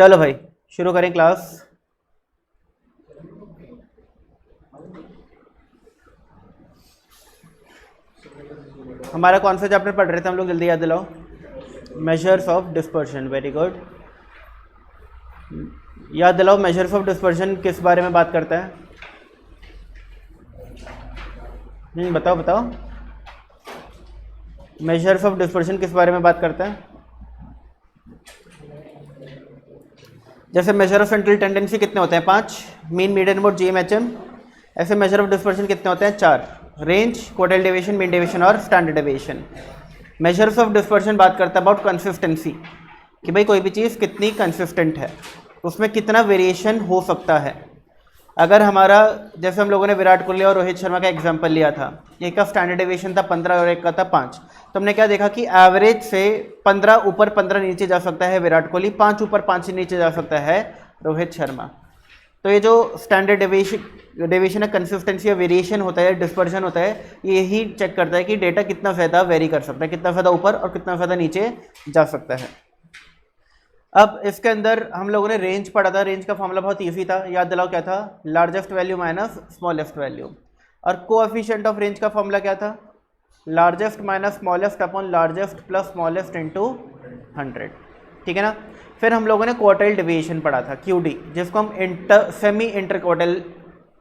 चलो भाई शुरू करें क्लास। हमारा कौन सा चैप्टर पढ़ रहे थे हम लोग, जल्दी याद दिलाओ। Measures of dispersion, very good. याद दिलाओ मेजर्स ऑफ डिस्पर्शन किस बारे में बात करता है? बताओ बताओ, मेजर्स ऑफ डिस्पर्शन किस बारे में बात करता है? जैसे मेजर ऑफ सेंट्रल टेंडेंसी कितने होते हैं? 5। Mean, median, mode, GMHM। ऐसे मेजर ऑफ डिस्पर्शन कितने होते हैं? 4। Range, quartile deviation, mean deviation और standard deviation. Measures of dispersion बात करता है अबाउट कंसिस्टेंसी, कि भाई कोई भी चीज़ कितनी कंसिस्टेंट है, उसमें कितना वेरिएशन हो सकता है। अगर हमारा, जैसे हम लोगों ने विराट कोहली और रोहित शर्मा का एग्जांपल लिया था, एक का स्टैंडर्ड डेविएशन था 15 और एक का था 5, तो हमने क्या देखा कि एवरेज से 15 ऊपर 15 नीचे जा सकता है विराट कोहली, 5 ऊपर 5 नीचे जा सकता है रोहित शर्मा। तो ये जो स्टैंडर्ड डेविएशन है, कंसिस्टेंसी या वेरिएशन होता है, डिस्पर्शन होता है, यही चेक करता है कि डेटा कितना ज़्यादा वेरी कर सकता है, कितना ज़्यादा ऊपर और कितना ज़्यादा नीचे जा सकता है। अब इसके अंदर हम लोगों ने रेंज पढ़ा था। रेंज का फॉर्मूला बहुत इजी था, याद दिलाओ क्या था? Largest value minus smallest value. और कोएफिशिएंट ऑफ रेंज का फॉर्मूला क्या था? Largest minus smallest upon largest plus smallest into 100। ठीक है ना। फिर हम लोगों ने क्वार्टाइल डेविएशन पढ़ा था, QD, जिसको हम सेमी इंटर क्वार्टाइल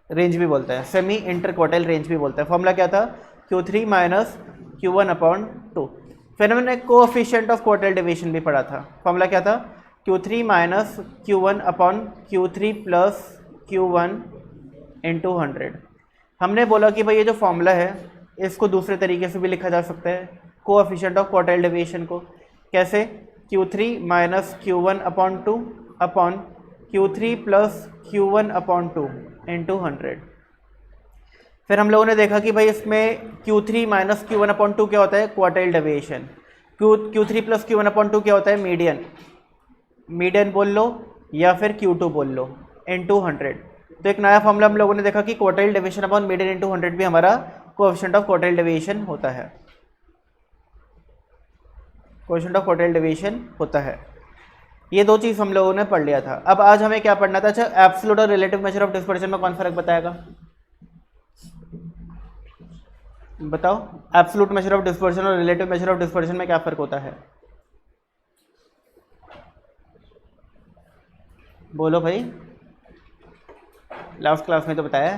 रेंज भी बोलते हैं, सेमी इंटर क्वार्टाइल रेंज भी बोलते हैं। फॉर्मूला क्या था? Q3 minus Q1 upon 2। फिर हमने कोएफिशिएंट ऑफ क्वार्टाइल डेविएशन भी पढ़ा था। फॉर्मूला क्या था? Q3 minus Q1 upon Q3 plus Q1 into 100। हमने बोला कि भाई ये जो फॉर्मूला है इसको दूसरे तरीके से भी लिखा जा सकता है, कोएफिशिएंट ऑफ क्वार्टाइल डेविएशन को। कैसे? Q3 minus Q1 upon 2 upon Q3 plus Q1 upon 2 into 100। फिर हम लोगों ने देखा कि भाई इसमें Q3 माइनस Q1 अपॉन 2 क्या होता है? Quartile deviation. Q3 plus Q1 upon 2 क्या होता है? मीडियन। मीडियन बोल लो या फिर Q2 बोल लो, इंटू 100। तो एक नया फॉर्मूला हम लोगों ने देखा कि quartile deviation upon median into 100 भी हमारा कोएफिशिएंट ऑफ क्वार्टाइल डेविएशन होता है। कोएफिशिएंट ऑफ क्वार्टाइल डेविएशन होता है। ये दो चीज़ हम लोगों ने पढ़ लिया था। अब आज हमें क्या पढ़ना था? अच्छा, एब्सोल्यूट और रिलेटिव मेजर ऑफ डिस्पर्शन में कौन फर्क बताएगा? बताओ, एब्सोल्यूट मेजर ऑफ डिस्पर्शन और रिलेटिव मेजर ऑफ डिस्पर्शन में क्या फ़र्क होता है? बोलो भाई, लास्ट क्लास में तो बताया।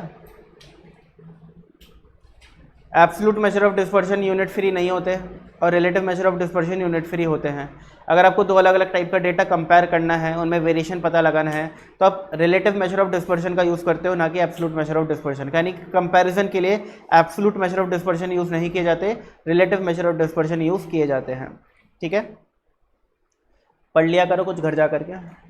Absolute major of dispersion unit free नहीं होते और relative major of dispersion unit free होते हैं। अगर आपको दो अलग अलग टाइप का डेटा कंपेयर करना है, उनमें वेरिएशन पता लगाना है, तो आप रिलेटिव मेजर ऑफ डिस्पर्शन का यूज़ करते हो, ना कि एब्सोल्यूट मेजर ऑफ डिस्पर्शन का। यानी कंपैरिजन के लिए absolute major of dispersion use नहीं किए जाते, relative major of dispersion use किए जाते हैं। ठीक है, पढ़ लिया करो कुछ घर जा करके।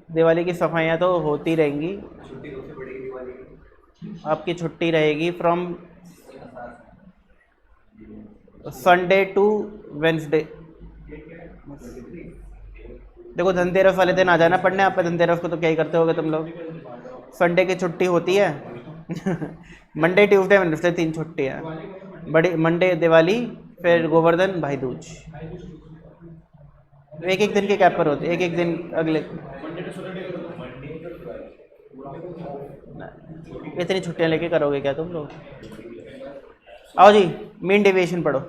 दिवाली की सफाइयाँ तो होती रहेंगी, आपकी छुट्टी रहेगी फ्रॉम संडे टू वेंसडे। देखो धनतेरस वाले दिन आ जाना पढ़ने, आप धनतेरस को तो क्या ही करते होगे तुम लोग, संडे की छुट्टी होती है। मंडे ट्यूसडे वेडनेसडे 3 छुट्टी है बड़ी। मंडे दिवाली, फिर गोवर्धन, भाई दूज। एक एक दिन के कैप पर होते, एक एक दिन अगले। इतनी छुट्टियां लेके करोगे क्या तुम लोग? आओ जी, मीन डेविएशन पढ़ो।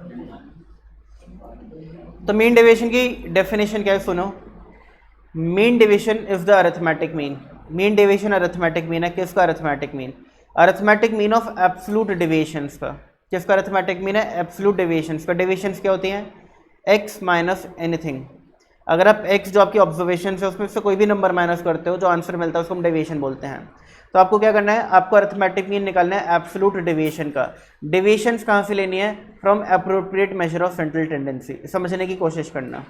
तो मीन डेविएशन की डेफिनेशन क्या है सुनो। Mean deviation is the arithmetic mean. Mean deviation arithmetic mean है। किसका arithmetic mean? Arithmetic mean of absolute deviations का। किसका अरिथमेटिक मीन है? एब्सोल्यूट डेविएशंस का। डेविएशंस क्या होती हैं? x minus anything. अगर आप x जो आपकी ऑब्जर्वेशन है उसमें से कोई भी नंबर माइनस करते हो, जो आंसर मिलता है उसको हम डेविएशन बोलते हैं। तो आपको क्या करना है? आपको अरिथमेटिक मीन निकालना है एब्सोल्यूट डेविएशन का। डेविएशंस कहाँ से लेनी है? From appropriate measure of central tendency. समझने की कोशिश करना।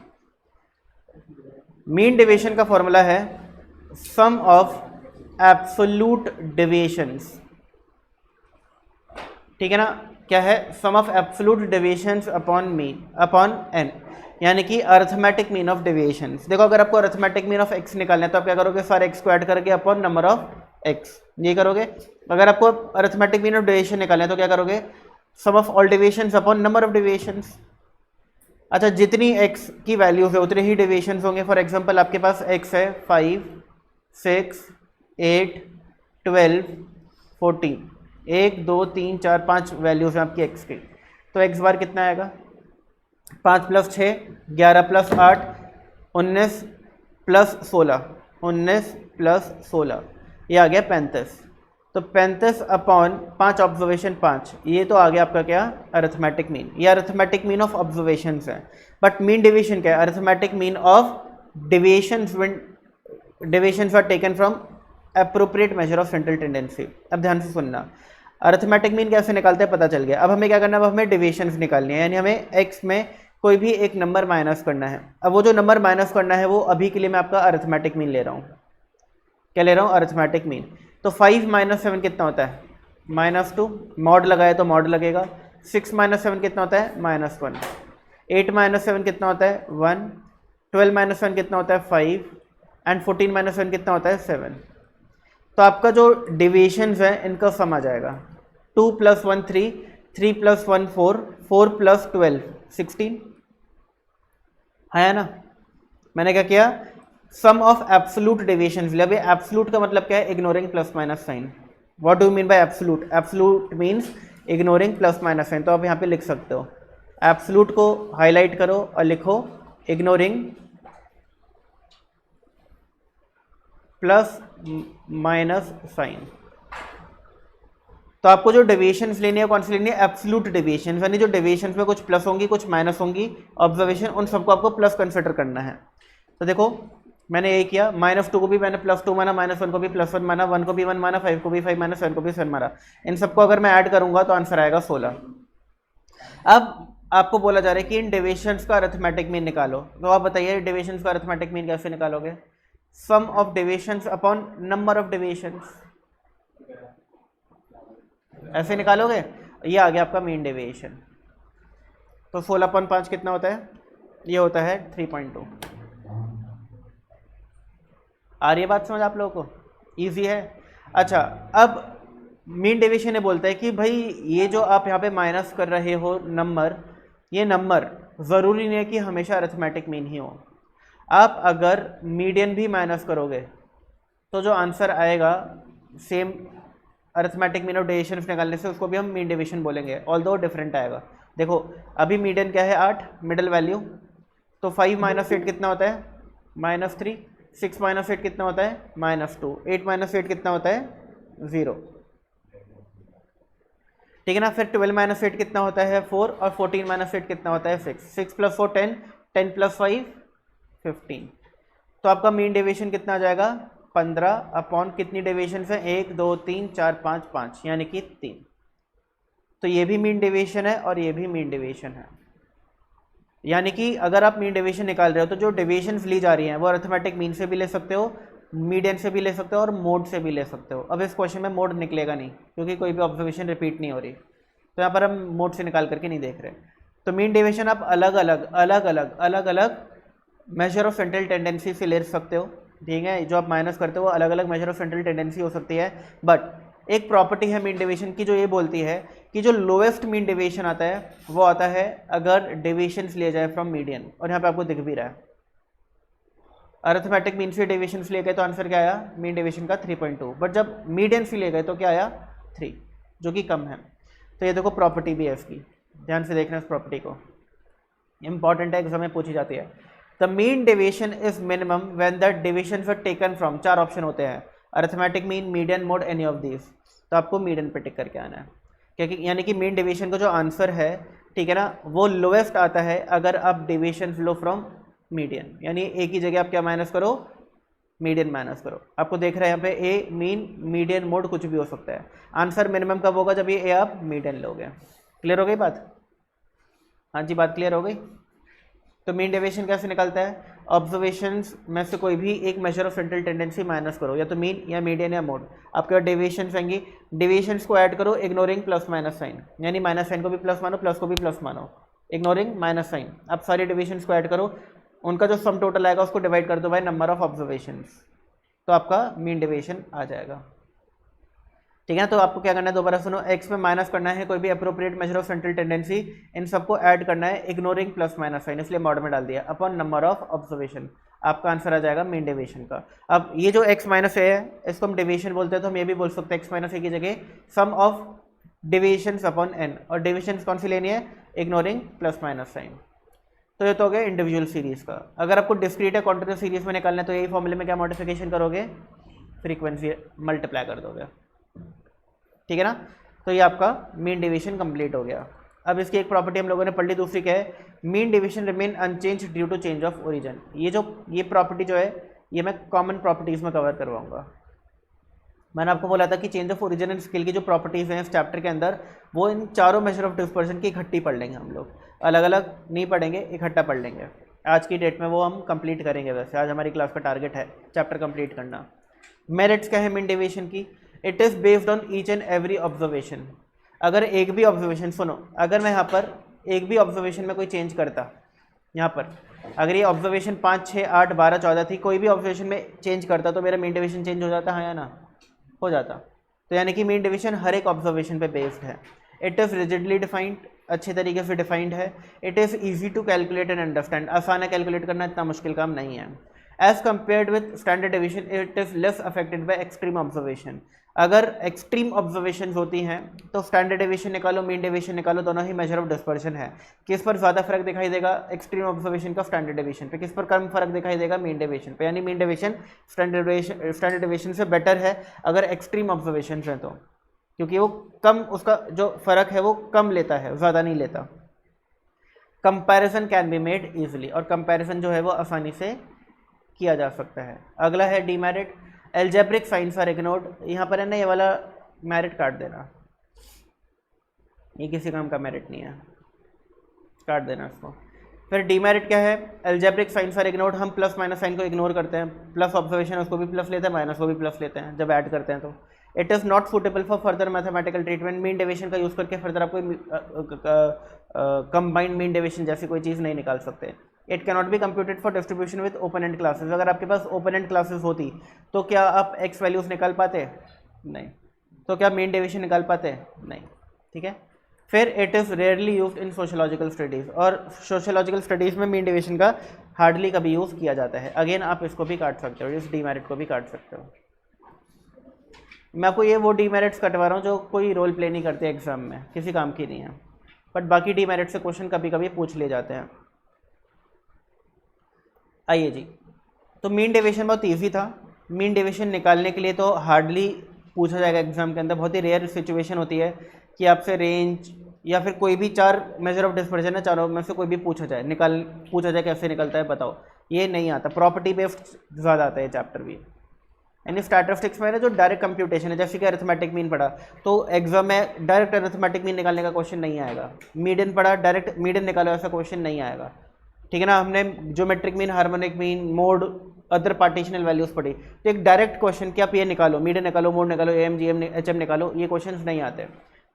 मीन डेविएशन का फॉर्मूला है सम ऑफ एब्सोल्यूट डेविएशंस। ठीक है ना? क्या है? Sum of absolute deviations upon mean upon n, यानी कि अरिथमेटिक मीन ऑफ डेविएशंस। देखो अगर आपको अरिथमेटिक मीन ऑफ x निकालना है तो आप क्या करोगे? सारे x को ऐड करके अपॉन नंबर ऑफ x, ये करोगे। अगर आपको अरिथमेटिक मीन ऑफ डेविएशन निकालना है तो क्या करोगे? Sum of all deviations upon number of deviations. अच्छा, जितनी x की वैल्यूज है उतने ही डेविएशंस होंगे। फॉर एग्जांपल आपके पास x है 5, 6, 8, 12, 14, 1 2 3 4 5 वैल्यूज हैं आपकी x की। तो x बार कितना आएगा? 5 + 6 11 + 8 19 + 16, 19 + 16 ये आ गया 35। तो 35 अपॉन 5 ऑब्जर्वेशन 5, ये तो आ गया आपका क्या? Arithmetic mean. ये अरिथमेटिक मीन ऑफ ऑब्जर्वेशंस है। बट मीन डेविएशन क्या है? Arithmetic mean of deviations when deviations are taken from appropriate measure of central tendency. अब ध्यान से सुनना, अरिथमेटिक मीन कैसे निकालते हैं पता चल गया। अब हमें क्या करना है? अब हमें डेविएशंस निकालनी है, यानी हमें एक्स में कोई भी एक नंबर माइनस करना है। अब वो जो नंबर माइनस करना है वो अभी के लिए मैं आपका अरिथमेटिक मीन ले रहा हूँ। क्या ले रहा हूँ? Arithmetic mean. तो 5 - 7 कितना होता है? -2। मॉड लगाए तो मॉड लगेगा। 6 - 7 कितना होता है? -1। 8 - 7 कितना होता है? 1। 12 - 7 कितना होता है? 5। एंड 14 - 7 कितना होता है? 7। तो आपका जो डेविएशंस है इनका सम आ जाएगा। 2 + 1 3, 3 + 1 4, 4 + 12 16 है ना। मैंने क्या किया? सम ऑफ एब्सोल्यूट डेविएशंस लिया। अभी एब्सोल्यूट का मतलब क्या है? Ignoring plus minus sign. What do mean by absolute? Absolute means ignoring plus minus sign. तो आप यहाँ पे लिख सकते हो, एब्सोल्यूट को हाईलाइट करो और लिखो इग्नोरिंग प्लस माइनस साइन। तो आपको जो डेविएशंस लेनी है कौन सी लेनी है? एब्सोल्यूट डेविएशंस, यानी जो डेविएशंस में कुछ प्लस होंगी कुछ माइनस होंगी ऑब्जर्वेशन, उन सबको आपको प्लस कंसिडर करना है। तो देखो मैंने यही किया, -2 को भी मैंने +2 माना, -1 को भी +1 माना, 1 को भी 1 माना, 5 को भी 5 माना, 7 को भी 7 माना। इन सबको अगर मैं ऐड करूंगा तो आंसर आएगा 16। अब आपको बोला जा रहा है कि इन डेविएशंस का अरिथमेटिक मीन निकालो। तो आप बताइए डेविएशंस का अरिथमेटिक मीन कैसे निकालोगे? Sum of deviations upon number of deviations, ऐसे निकालोगे। ये आ गया आपका मीन डेविएशन। तो 16/5 कितना होता है? ये होता है 3.2। आ रही है बात समझ आप लोगों को? इजी है। अच्छा, अब मीन डेविएशन ये बोलता है कि भाई ये जो आप यहाँ पे माइनस कर रहे हो नंबर, ये नंबर ज़रूरी नहीं है कि हमेशा अरिथमेटिक मीन ही हो। आप अगर मीडियन भी माइनस करोगे तो जो आंसर आएगा same arithmetic mean of deviation निकालने से, उसको भी हम मीन डेविएशन बोलेंगे, ऑल्दो डिफरेंट आएगा। देखो अभी मीडियन क्या है? 8, मिडल वैल्यू। तो 5 - 8 कितना होता है? -3। 6 - 8 कितना होता है? -2। 8 - 8 कितना होता है? 0। ठीक है ना। फिर 12 - 8 कितना होता है? 4। और 14 - 8 कितना होता है? 6। 6 + 4 10, 10 + 5 15। तो आपका मीन डेविएशन कितना आ जाएगा? 15 अपॉन कितनी डेविएशन है? 1 2 3 4 5 5, यानी कि 3। तो ये भी मीन डेविएशन है और ये भी मीन डेविएशन है। यानी कि अगर आप मीन डेविएशन निकाल रहे हो तो जो डेविएशंस ली जा रही हैं वो अरिथमेटिक मीन से भी ले सकते हो, मीडियन से भी ले सकते हो और मोड से भी ले सकते हो। अब इस क्वेश्चन में मोड निकलेगा नहीं क्योंकि कोई भी ऑब्जर्वेशन रिपीट नहीं हो रही, तो यहाँ पर हम मोड से निकाल करके नहीं देख रहे। तो मीन डेविएशन आप अलग अलग मेजर ऑफ सेंट्रल टेंडेंसी से ले सकते हो। ठीक है, जो आप माइनस करते हो वो अलग अलग मेजर ऑफ सेंट्रल टेंडेंसी हो सकती है। बट एक प्रॉपर्टी है मीन डेविएशन की जो ये बोलती है कि जो लोएस्ट मीन डेविएशन आता है वो आता है अगर डेविएशंस लिए जाए फ्रॉम मीडियन, और यहाँ पे आपको दिख भी रहा है अरिथमेटिक मीन से डेविएशंस लिए गए तो आंसर क्या आया? मीन डेविएशन का 3.2। बट जब मीडियन से लिए गए तो क्या आया? 3, जो कि कम है। तो ये देखो प्रॉपर्टी भी है इसकी, ध्यान से देखना इस प्रॉपर्टी को, इंपॉर्टेंट है, एग्जाम में पूछी जाती है। The mean deviation is minimum when the deviations are taken from, 4 option होते हैं, arithmetic mean, median, mode, any of these. तो आपको मीडियन पे टिक करके आना है, क्योंकि यानी कि मीन डेविएशन का जो आंसर है, ठीक है ना, वो लोएस्ट आता है अगर आप डेविएशन लो फ्रॉम मीडियन, यानी एक ही जगह आप क्या माइनस करो? मीडियन माइनस करो। आपको देख रहे हैं यहाँ पे ए मीन, मीडियन, मोड कुछ भी हो सकता है। आंसर मिनिमम कब होगा? जब ये ए आप मीडियन लोगे। क्लियर हो गई बात? हाँ जी, बात क्लियर हो गई। तो मीन डेविएशन कैसे निकलता है? ऑब्जर्वेशंस में से कोई भी एक major of central tendency minus करो, या तो मीन या मीडियन या मोड। आपके पास डेविएशंस आएंगी, डेविएशंस को ऐड करो इग्नोरिंग प्लस माइनस साइन, यानी माइनस साइन को भी प्लस मानो, प्लस को भी प्लस मानो, इग्नोरिंग माइनस साइन। आप सारे डेविएशंस को ऐड करो, उनका जो सम टोटल आएगा उसको डिवाइड कर दो बाय नंबर ऑफ ऑब्जर्वेशंस, तो आपका मीन डेविएशन आ जाएगा। ठीक है। तो आपको क्या करना है, दोबारा सुनो, एक्स में माइनस करना है कोई भी appropriate measure of central tendency, इन सबको ऐड करना है इग्नोरिंग प्लस माइनस साइन, इसलिए मॉड में डाल दिया, अपॉन नंबर ऑफ ऑब्जर्वेशन। आपका आंसर आ जाएगा मीन डेविएशन का। अब ये जो एक्स माइनस ए है इसको हम डेविएशन बोलते हैं, तो हम ये भी बोल सकते हैं एक्स माइनस ए की जगह सम ऑफ डेविएशंस अपॉन एन, और डेविएशंस कौन सी लेनी है, इग्नोरिंग प्लस माइनस साइन। तो ये तो हो गया इंडिविजुअल सीरीज का। अगर आपको डिस्क्रीट या कॉन्टिन्यूस सीरीज में निकालना है तो यही फॉर्मूले में क्या मॉडिफिकेशन करोगे, फ्रीक्वेंसी मल्टीप्लाई कर दोगे, ठीक है ना। तो ये आपका मीन डेविएशन कंप्लीट हो गया। अब इसकी एक प्रॉपर्टी हम लोगों ने पढ़ ली, दूसरी क्या है, mean deviation remain unchanged due to change of origin. ये प्रॉपर्टी जो है ये मैं कॉमन प्रॉपर्टीज में कवर करवाऊंगा। मैंने आपको बोला था कि change of origin and scale की जो प्रॉपर्टीज हैं इस चैप्टर के अंदर, वो इन चारों मेजर ऑफ डिस्पर्शन की इकट्ठी पढ़ लेंगे हम लोग, अलग अलग नहीं पढ़ेंगे, इकट्ठा पढ़ लेंगे। आज की डेट में वो हम कंप्लीट करेंगे। वैसे आज हमारी क्लास का टारगेट है चैप्टर कंप्लीट करना। मेरिट्स क्या है मीन डेविएशन की, it is based on each and every observation. अगर एक भी ऑब्जर्वेशन, सुनो, अगर मैं यहाँ पर एक भी ऑब्जर्वेशन में कोई चेंज करता, यहाँ पर अगर ये ऑब्जर्वेशन 5, 6, 8, 12, 14 थी, कोई भी ऑब्जर्वेशन में चेंज करता तो मेरा मीन डेविएशन चेंज हो जाता, हाँ या ना, हो जाता। तो यानी कि मीन डेविएशन हर एक ऑब्जर्वेशन पे बेस्ड है। इट इज़ रिजिडली डिफाइंड, अच्छे तरीके से डिफाइंड है। It is easy to calculate and understand, आसान है कैलकुलेट करना, इतना मुश्किल काम नहीं है। As compared with standard deviation it is less affected by extreme observation. अगर एक्सट्रीम ऑब्जर्वेशन होती हैं तो स्टैंडर्ड डेविएशन निकालो, मीन डेविएशन निकालो, दोनों ही मेजर ऑफ डिस्पर्शन है। किस पर ज़्यादा फर्क दिखाई देगा, एक्सट्रीम ऑब्जर्वेशन का स्टैंडर्ड डेविएशन पे। किस पर कम फर्क दिखाई देगा, मीन डेविएशन पे। यानी मीन डेविएशन स्टैंडर्ड डेविएशन से बेटर है अगर एक्सट्रीम ऑब्जर्वेशन है तो, क्योंकि वो कम, उसका जो फर्क है वो कम लेता है, ज़्यादा नहीं लेता। Comparison can be made easily, और कंपैरिजन जो है वो आसानी से किया जा सकता है। अगला है demerit, algebraic signs are ignored. यहाँ पर है ना, ये वाला मेरिट काट देना, ये किसी काम का मेरिट नहीं है, काट देना इसको। फिर डीमेरिट क्या है, एल्जेब्रिक साइंस आर इग्नोर्ड। हम प्लस माइनस साइन को इग्नोर करते हैं, प्लस ऑब्जर्वेशन उसको भी प्लस लेते हैं, माइनस को भी प्लस लेते हैं जब ऐड करते हैं तो। It is not suitable for further mathematical treatment. Mean deviation का यूज़ करके फर्दर आपको कंबाइंड मीन डेविएशन जैसी कोई चीज़ नहीं निकाल सकते। It cannot be computed for distribution with open and classes. अगर आपके पास ओपन एंड क्लासेस होती तो क्या आप एक्स वैल्यूज़ निकाल पाते, नहीं। तो क्या मीन डेविएशन निकाल पाते, नहीं, ठीक है। फिर it is rarely used in sociological studies, और सोशोलॉजिकल स्टडीज़ में मीन डेविएशन का हार्डली कभी यूज़ किया जाता है। अगेन आप इसको भी काट सकते हो, इस डीमेरिट को भी काट सकते हो। मैं आपको ये वो डीमेरिट्स कटवा रहा हूँ जो कोई रोल प्ले नहीं करते एग्जाम में, किसी काम की नहीं है, बट बाकी डीमेरिट से क्वेश्चन कभी कभी पूछ ले जाते हैं। आइए जी, तो मीन डेविएशन बहुत ईजी था। मीन डेविएशन निकालने के लिए तो हार्डली पूछा जाएगा एग्जाम के अंदर, बहुत ही रेयर सिचुएशन होती है कि आपसे रेंज या फिर कोई भी 4 मेजर ऑफ डिस्पर्शन है, चारों में से कोई भी पूछा जाए कैसे निकलता है बताओ, ये नहीं आता। प्रॉपर्टी बेस्ड ज़्यादा आता है चैप्टर भी। यानी स्टैटिस्टिक्स में ना जो डायरेक्ट कंप्यूटेशन है, जैसे कि अरिथमेटिक मीन पढ़ा तो एग्जाम में डायरेक्ट अरिथमेटिक मीन निकालने का क्वेश्चन नहीं आएगा। मीडियन पढ़ा, डायरेक्ट मीडियन निकालो, ऐसा क्वेश्चन नहीं आएगा, ठीक है ना। हमने geometric mean, harmonic mean, mode, other partitional values पढ़ी, तो एक डायरेक्ट क्वेश्चन कि आप ये निकालो, मीडियन निकालो, मोड निकालो, M G M H M निकालो, ये क्वेश्चन नहीं आते।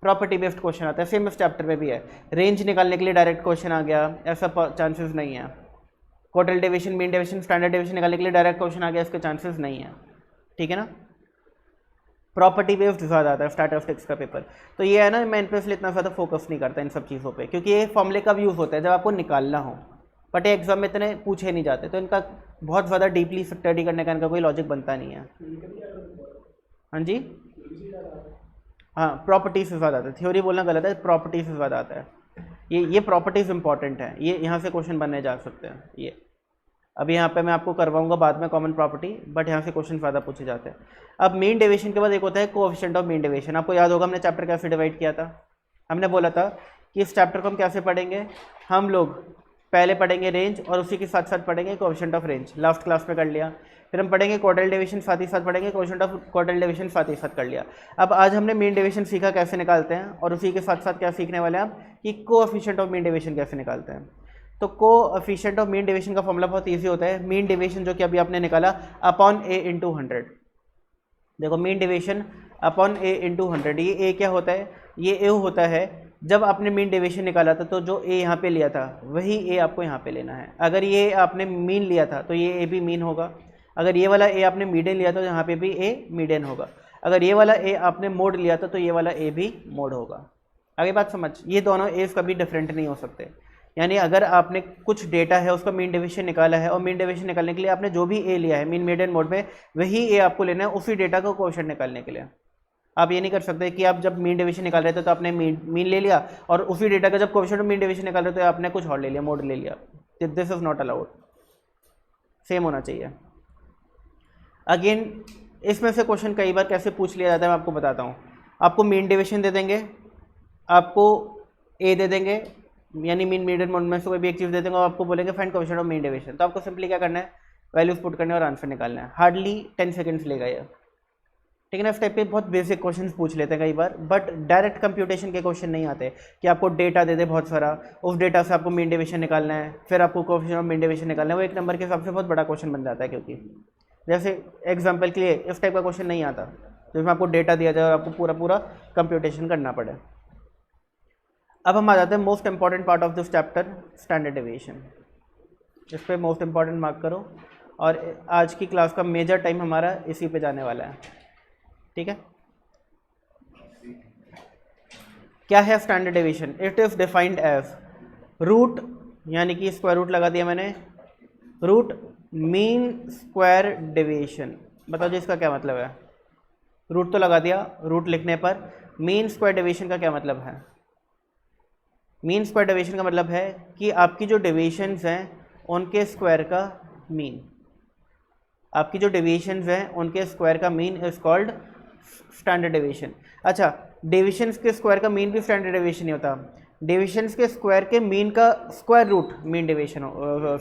प्रॉपर्टी बेस्ड क्वेश्चन आता है, सेम इस चैप्टर में भी है। रेंज निकालने के लिए डायरेक्ट क्वेश्चन आ गया, ऐसा चांसेस नहीं है। Quartile deviation, mean deviation, standard deviation निकालने के लिए डायरेक्ट क्वेश्चन आ गया, इसके चांसेस नहीं है, ठीक है ना। प्रॉपर्टी बेस्ड ज़्यादा आता है स्टैटिस्टिक्स का पेपर। तो ये है ना, मैं इन पर इसलिए इतना ज़्यादा फोकस नहीं करता इन सब चीज़ों पे, क्योंकि ये फॉर्मूले कब यूज़ होता है, जब आपको निकालना हो, बट ये एग्जाम में इतने पूछे नहीं जाते, तो इनका बहुत ज़्यादा डीपली स्टडी करने का इनका कोई लॉजिक बनता नहीं है। हाँ जी, हाँ, प्रॉपर्टी से ज़्यादा आता है, थ्योरी बोलना गलत है, प्रॉपर्टी से ज़्यादा आता है। ये प्रॉपर्टीज़ इंपॉर्टेंट है, ये यहाँ से क्वेश्चन बनने जा सकते हैं। ये अभी यहाँ पे मैं आपको करवाऊंगा बाद में कॉमन प्रॉपर्टी, बट यहाँ से क्वेश्चन ज़्यादा पूछे जाते हैं। अब मीन डेविएशन के बाद एक होता है कोएफिशिएंट ऑफ मीन डेविएशन। आपको याद होगा हमने चैप्टर कैसे डिवाइड किया था, हमने बोला था कि इस चैप्टर को हम कैसे पढ़ेंगे, हम लोग पहले पढ़ेंगे रेंज और उसी के साथ साथ पढ़ेंगे coefficient of range, last class में कर लिया। फिर हम पढ़ेंगे क्वार्टल डेविएशन, साथ ही साथ पढ़ेंगे कोएफिशिएंट ऑफ क्वार्टल डेविएशन, साथ ही साथ कर लिया। अब आज हमने मीन डेविएशन सीखा कैसे निकालते हैं, और उसी के साथ साथ क्या सीखने वाले हैं आप कि कोएफिशिएंट ऑफ मीन डेविएशन कैसे निकालते हैं। तो कोएफिशिएंट ऑफ मीन डेविएशन का फॉर्मूला बहुत ईजी होता है। मीन डेविएशन जो कि अभी आपने निकाला अपॉन ए इंटू 100। देखो मीन डेविएशन अपॉन ए इंटू 100, ये ए क्या होता है, ये ए होता है जब आपने मीन डेविएशन निकाला था तो जो ए यहाँ पे लिया था वही ए आपको यहाँ पे लेना है। अगर ये आपने मीन लिया था तो ये ए भी मीन होगा, अगर ये वाला ए आपने मीडियन लिया था तो यहाँ पे भी ए मीडियन होगा। अगर ये वाला ए आपने मोड लिया था तो ये वाला ए भी मोड होगा। आगे बात समझ, ये दोनों एज कभी डिफरेंट नहीं हो सकते। यानी अगर आपने कुछ डेटा है उसका मीन डेविएशन निकाला है और मीन डेविएशन निकालने के लिए आपने जो भी ए लिया है मीन मीडियन मोड में, वही ए आपको लेना है उसी डेटा का कोएफिशिएंट निकालने के लिए। आप ये नहीं कर सकते कि आप जब मीन डेविएशन निकाल रहे थे तो आपने मीन ले लिया और उसी डेटा का जब कोएफिशिएंट मीन डेविएशन निकाल रहे थे तो आपने कुछ और ले लिया, मोड ले लिया। This is not allowed, same होना चाहिए। अगेन इसमें से क्वेश्चन कई बार कैसे पूछ लिया जाता है मैं आपको बताता हूँ। आपको मीन डेविएशन दे देंगे, आपको ए दे देंगे यानी मीन मीडियन मोड में से कोई भी एक चीज़ दे देंगे और आपको बोलेंगे find coefficient of mean deviation. तो आपको सिंपली क्या करना है, वैल्यूज पुट करने और आंसर निकालना है। हार्डली 10 सेकंड्स लेगा ये, ठीक है ना। इस टाइप के बहुत बेसिक क्वेश्चन पूछ लेते हैं कई बार, बट डायरेक्ट कंप्यूटेशन के क्वेश्चन नहीं आते कि आपको डेटा दे दे बहुत सारा, उस डेटा से आपको मीन डेविएशन निकालना है, फिर आपको कोएफिशिएंट ऑफ मीन डेविएशन निकालना है। वो एक नंबर के हिसाब से बहुत बड़ा क्वेश्चन बन जाता है, क्योंकि जैसे एग्जाम्पल के लिए इस टाइप का क्वेश्चन नहीं आता जिसमें आपको डेटा दिया जाए और आपको पूरा पूरा कंप्यूटेशन करना पड़े। अब हम आ जाते हैं most important part of this chapter, standard deviation. इस पर मोस्ट इंपॉर्टेंट मार्क करो और आज की क्लास का मेजर टाइम हमारा इसी पे जाने वाला है, ठीक है। क्या है standard deviation? It is defined as root, यानी कि स्क्वायर रूट लगा दिया मैंने, रूट मीन स्क्वायर डेविएशन। बताओ जी इसका क्या मतलब है? रूट तो लगा दिया, रूट लिखने पर मीन स्क्वायर डेविएशन का क्या मतलब है? मीन स्क्वायर डेविएशन का मतलब है कि आपकी जो डेविएशंस हैं उनके स्क्वायर का मीन, आपकी जो डेविएशंस हैं उनके स्क्वायर का mean is called standard deviation. अच्छा, डेविएशंस के स्क्वायर का मीन भी स्टैंडर्ड डेविएशन ही होता, डेविएशंस के स्क्वायर के मीन का square root mean deviation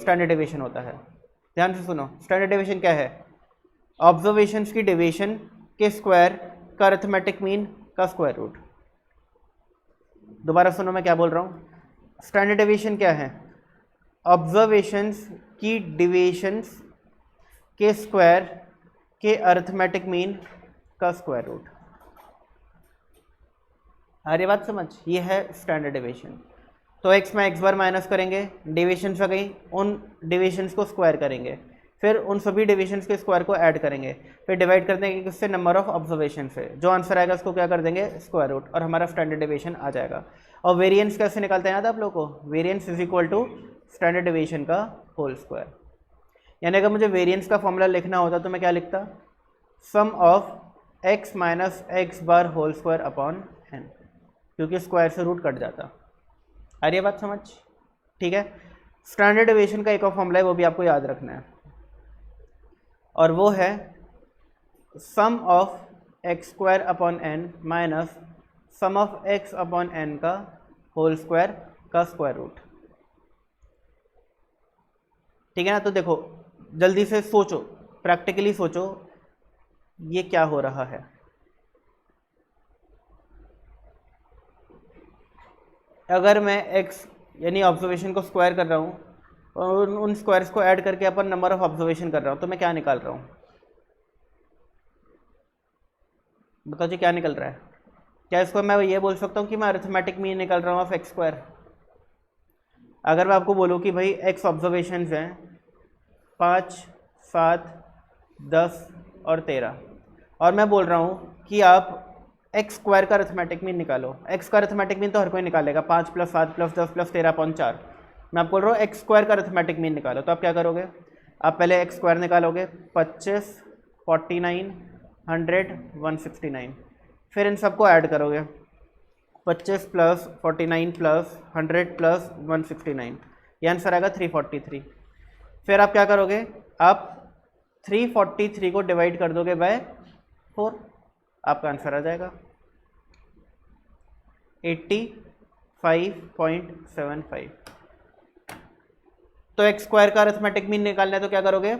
standard deviation होता है। ध्यान से सुनो, स्टैंडर्ड डेविएशन क्या है? ऑब्जर्वेशंस की डेविएशन के स्क्वायर का अरिथमेटिक मीन का स्क्वायर रूट। दोबारा सुनो मैं क्या बोल रहा हूँ। स्टैंडर्ड डेविएशन क्या है? ऑब्जर्वेशंस की डेविएशंस के स्क्वायर के अरिथमेटिक मीन का स्क्वायर रूट। अरे बात समझ, ये है स्टैंडर्ड डेविएशन। तो x में x बार माइनस करेंगे, डेविएशंस आ गई, उन डेविएशंस को स्क्वायर करेंगे, फिर उन सभी डेविएशंस के स्क्वायर को ऐड करेंगे, फिर डिवाइड कर देंगे किससे? नंबर ऑफ ऑब्जर्वेशन से। जो आंसर आएगा उसको क्या कर देंगे? स्क्वायर रूट, और हमारा स्टैंडर्ड डेविएशन आ जाएगा। और वेरिएंस कैसे निकालते हैं याद है आप लोगों को? Variance is equal to standard deviation का होल स्क्वायर। यानी अगर मुझे वेरिएंस का फॉर्मूला लिखना होता तो मैं क्या लिखता? Sum of x minus x bar whole square upon n, क्योंकि स्क्वायर से रूट कट जाता। अरे बात समझ, ठीक है। स्टैंडर्ड डेविएशन का एक और फॉर्मूला है, वो भी आपको याद रखना है, और वो है sum of x square upon n minus sum of x upon n का होल स्क्वायर का स्क्वायर रूट, ठीक है ना। तो देखो जल्दी से सोचो, प्रैक्टिकली सोचो, ये क्या हो रहा है? अगर मैं x यानी ऑब्जर्वेशन को स्क्वायर कर रहा हूँ और उन स्क्वायर्स को ऐड करके अपन नंबर ऑफ ऑब्जर्वेशन कर रहा हूँ, तो मैं क्या निकाल रहा हूँ? बताओ जी क्या निकल रहा है? क्या इसको मैं ये बोल सकता हूँ कि मैं अरिथमेटिक मीन निकाल रहा हूँ ऑफ एक्स स्क्वायर? अगर मैं आपको बोलूँ कि भाई x ऑब्जर्वेशंस हैं 5, 7, 10 और 13, और मैं बोल रहा हूँ कि आप एक्स स्क्वायर का अरिथमेटिक मीन निकालो। एक्स का अरिथमेटिक मीन तो हर कोई निकालेगा, 5 + 7 + 10 + 13/4। मैं आपको बोल रहा हूँ एक्स स्क्वायर का अरिथमेटिक मीन निकालो, तो आप क्या करोगे? आप पहले एक्स स्क्वायर निकालोगे, 25, 49, 100, 169, फिर इन सबको ऐड करोगे, 25 + 49 + 100 + 169, ये आंसर आएगा 343। फिर आप क्या करोगे? आप 343 को डिवाइड कर दोगे बाय 4, आपका आंसर आ जाएगा 85.75। तो एक्स स्क्वायर का अरिथमेटिक मीन निकालना है तो क्या करोगे?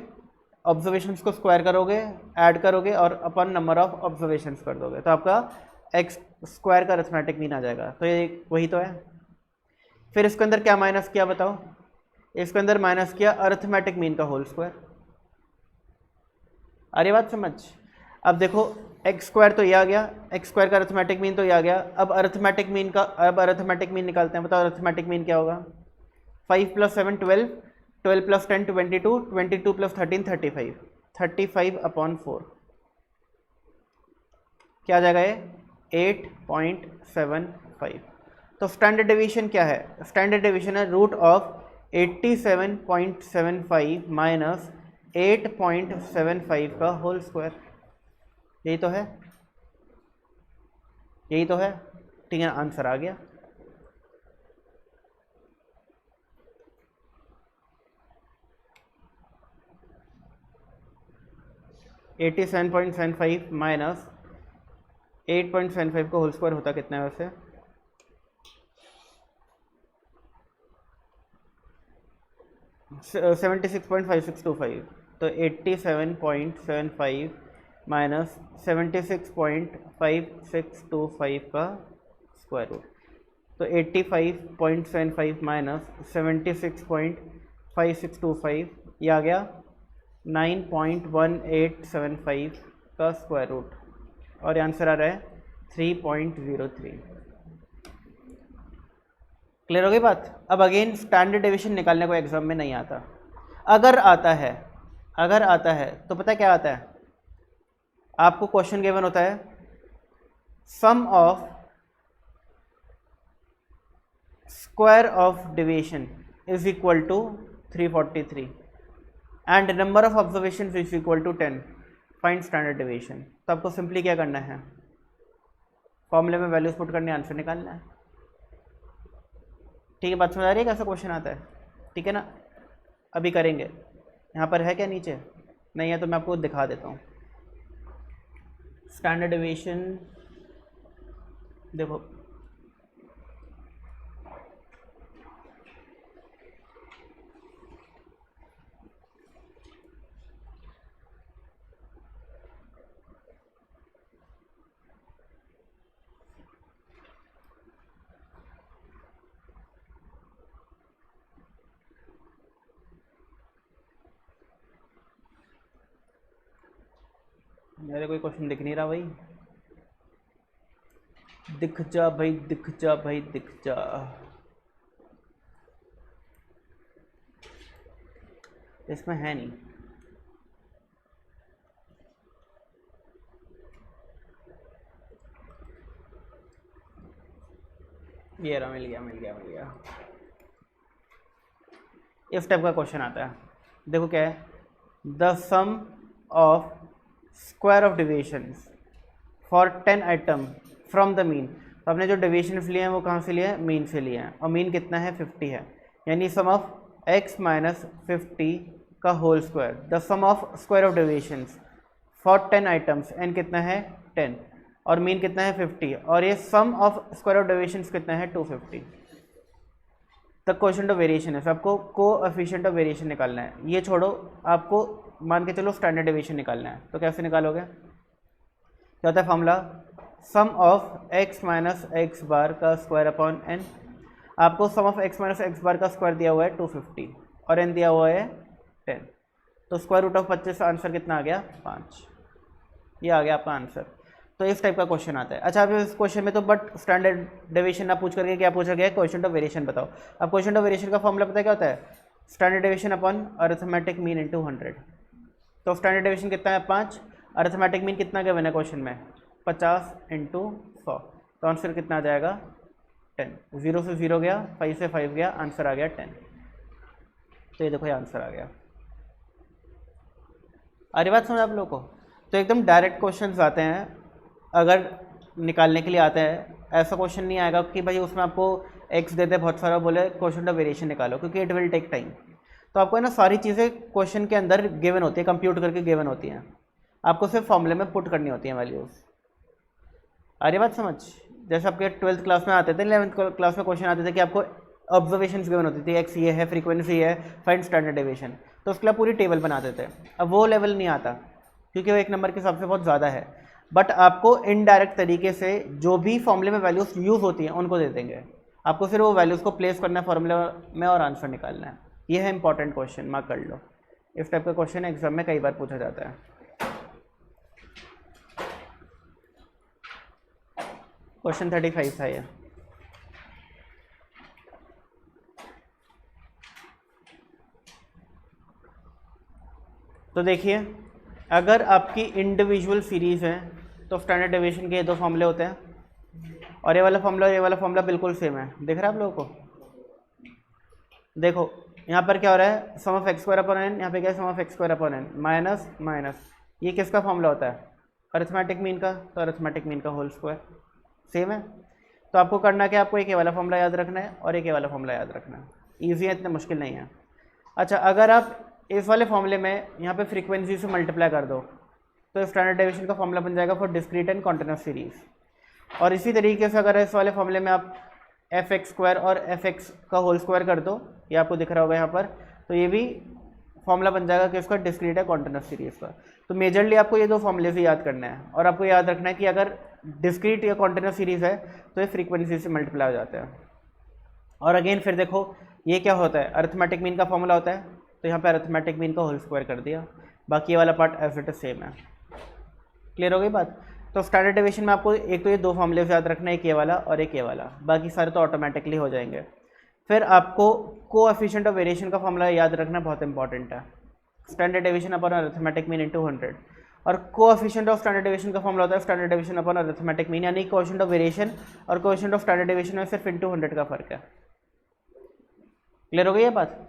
ऑब्जर्वेशंस को स्क्वायर करोगे, ऐड करोगे और अपन नंबर ऑफ ऑब्जर्वेशंस कर दोगे, तो आपका एक्स स्क्वायर का अरिथमेटिक मीन आ जाएगा। तो ये वही तो है। फिर इसके अंदर क्या माइनस किया बताओ? इसके अंदर माइनस किया अरिथमेटिक मीन का होल स्क्वायर। अरे बात समझ। अब देखो एक्स स्क्वायर तो ये आ गया, एक्स स्क्वायर का अरिथमेटिक मीन तो ये आ गया। अब अरिथमेटिक मीन निकालते हैं। बताओ अरिथमेटिक मीन क्या होगा? 5 + 7 12, 12 + 10 22, 22 + 13 35, 35/4। क्या आ जाएगा ये 8.75। तो स्टैंडर्ड डेविएशन क्या है? स्टैंडर्ड डेविएशन है रूट ऑफ 87.75 माइनस 8.75 का होल स्क्वायर। यही तो है, यही तो है। ठीक है, आंसर आ गया। (87.75 माइनस 8.75 का होल स्क्वायर होता कितना है वैसे? 76.5625। तो 87.75 माइनस 76.5625 का स्क्वायर रूट। तो 85.75 माइनस 76.5625 ये आ गया 9.1875 का स्क्वायर रूट, और आंसर आ रहा है 3.03। क्लियर हो गई बात? अब अगेन स्टैंडर्ड डेविएशन निकालने को एग्जाम में नहीं आता। अगर आता है, अगर आता है तो पता है क्या आता है? आपको क्वेश्चन गिवन होता है sum of square of deviation is equal to 343 and number of observation is equal to 10, find standard deviation. तो आपको सिंपली क्या करना है? फॉर्मूले में वैल्यूज पुट करने, आंसर निकालना है। ठीक है, बात समझ आ रही है कैसा क्वेश्चन आता है? ठीक है ना, अभी करेंगे। यहाँ पर है क्या नीचे? नहीं है तो मैं आपको दिखा देता हूँ। स्टैंडर्ड डेविएशन देखो, मेरे कोई क्वेश्चन दिख नहीं रहा भाई। दिख जा भाई, दिख जा भाई, दिख जा। इसमें है नहीं। ये रहा, मिल गया मिल गया मिल गया। इस टाइप का क्वेश्चन आता है। देखो क्या है, the sum of square of deviations for 10 item from the mean. तो आपने जो डेविएशंस लिए हैं वो कहाँ से लिए हैं? मीन से लिए हैं, और मीन कितना है? 50 है। यानी सम ऑफ x माइनस 50 का whole square. The sum of square of deviations for 10 items, n कितना है? 10, और मीन कितना है? 50, और ये सम ऑफ स्क्वायर ऑफ डेविएशंस कितना है? 250। द कोएफिशिएंट ऑफ वेरिएशन है, सबको कोएफिशिएंट ऑफ वेरिएशन निकालना है। ये छोड़ो, आपको मान के चलो स्टैंडर्ड डेविएशन निकालना है। तो कैसे निकालोगे? क्या होता है formula? Sum of x minus x bar का स्क्वायर अपॉन n। आपको sum of x minus x bar का स्क्वायर दिया हुआ है 250 और n दिया हुआ है 10। तो स्क्वायर रूट ऑफ 25 से आंसर कितना आ गया? 5। ये आ गया आपका आंसर। तो इस टाइप का क्वेश्चन आता है। अच्छा, अब इस क्वेश्चन में तो बट स्टैंडर्ड डेविएशन ना पूछ करके क्या पूछा गया है? कोएफिशिएंट ऑफ वेरिएशन बताओ। अब कोएफिशिएंट ऑफ वेरिएशन का फॉर्मूला पता है क्या होता है? Standard deviation upon arithmetic mean into 100। तो स्टैंडर्ड डेविएशन कितना है? 5। अरिथमेटिक मीन कितना गिवन है क्वेश्चन में? 50 इंटू 100। तो आंसर कितना आ जाएगा? 10। 0 से 0 गया, 5 से 5 गया, आंसर आ गया 10। तो ये देखो, ये आंसर आ गया। अरे बात समझ आप लोगों को? तो एकदम डायरेक्ट क्वेश्चंस आते हैं अगर निकालने के लिए आता है। ऐसा क्वेश्चन नहीं आएगा कि भाई उसमें आपको x देते बहुत सारा, बोले क्वेश्चन ऑफ वेरिएशन निकालो, क्योंकि इट विल टेक टाइम। तो आपको है ना सारी चीज़ें क्वेश्चन के अंदर गिवन होती है, कंप्यूट करके गिवन होती हैं। आपको सिर्फ फॉर्मूले में पुट करनी होती हैं वैल्यूज़। अरे बात समझ? जैसे आपके 12th क्लास में आते थे, 11th क्लास में क्वेश्चन आते थे कि आपको ऑब्जर्वेशंस गिवन होती थी, x ये है, फ्रीक्वेंसी है, फाइंड स्टैंडर्ड डेविएशन। तो उसके लिए पूरी टेबल बनाते थे। अब वो लेवल नहीं आता क्योंकि वो 1 नंबर के हिसाब से बहुत ज़्यादा है। बट आपको इनडायरेक्ट तरीके से जो भी फॉर्मूले में वैल्यूज़ यूज़ होती हैं उनको दे देंगे। आपको सिर्फ वो वैल्यूज़ को प्लेस करना है फॉर्मूले में और आंसर निकालना है। ये है इंपॉर्टेंट क्वेश्चन, मार्क कर लो। इस टाइप का क्वेश्चन एग्जाम में कई बार पूछा जाता है। क्वेश्चन 35 था ये। तो देखिए, अगर आपकी इंडिविजुअल सीरीज़ है तो स्टैंडर्ड डेविएशन के ये दो फॉर्मूले होते हैं, और ये वाला फॉर्मूला और ये वाला फॉर्मूला बिल्कुल सेम है। दिख रहा है आप लोगों को? देखो यहाँ पर क्या हो रहा है, sum of x square upon n, यहाँ पे क्या है sum of x square upon n, minus minus, ये किसका फॉर्मूला होता है? अरिथमेटिक मीन का, तो अरिथमेटिक मीन का होल स्क्वायर सेम है। तो आपको करना क्या, आपको एक ये वाला फॉर्मूला याद रखना है और एक ये वाला फॉर्मूला याद रखना है, ईजी है, इतना मुश्किल नहीं है। अच्छा, अगर आप इस वाले फॉर्मूले में यहाँ पे फ्रीक्वेंसी से मल्टीप्लाई कर दो तो स्टैंडर्ड डेविएशन का फॉर्मूला बन जाएगा for discrete and continuous series. और इसी तरीके से अगर इस वाले फॉर्मूले में आप एफ एक्स स्क्वायर और एफ एक्स का होल स्क्वायर कर दो, ये आपको दिख रहा होगा यहाँ पर, तो ये भी फॉर्मूला बन जाएगा कि इसका डिस्क्रीट है कॉन्टिन्यूस सीरीज का। तो मेजरली आपको ये दो फॉर्मूले से याद करना है, और आपको याद रखना है कि अगर डिस्क्रीट या कॉन्टिन्यूस सीरीज है तो ये फ्रीक्वेंसी से मल्टीप्लाई हो जाते हैं। और अगेन फिर देखो ये क्या होता है, अरिथमेटिक मीन का फॉर्मूला होता है, तो यहाँ पे अरिथमेटिक मीन का होल स्क्वायर कर दिया, बाकी ये वाला part as it is same है। क्लियर हो गई बात? तो स्टैंडर्ड डेविएशन में आपको एक तो ये दो फॉर्मूले याद रखना है, एक ये वाला और एक ये वाला, बाकी सारे तो ऑटोमेटिकली हो जाएंगे। फिर आपको कोएफिशिएंट ऑफ वेरिएशन का फॉर्मूला याद रखना बहुत इंपॉर्टेंट है, standard deviation upon arithmetic mean into 100। और कोएफिशिएंट ऑफ स्टैंडर्ड डेविएशन का फॉर्मूला होता है standard deviation upon arithmetic mean, यानी कोएफिशिएंट ऑफ वेरिएशन और कोएफिशिएंट ऑफ स्टैंडर्ड डेविएशन में सिर्फ इनटू 100 का फर्क है। क्लियर हो गई ये बात?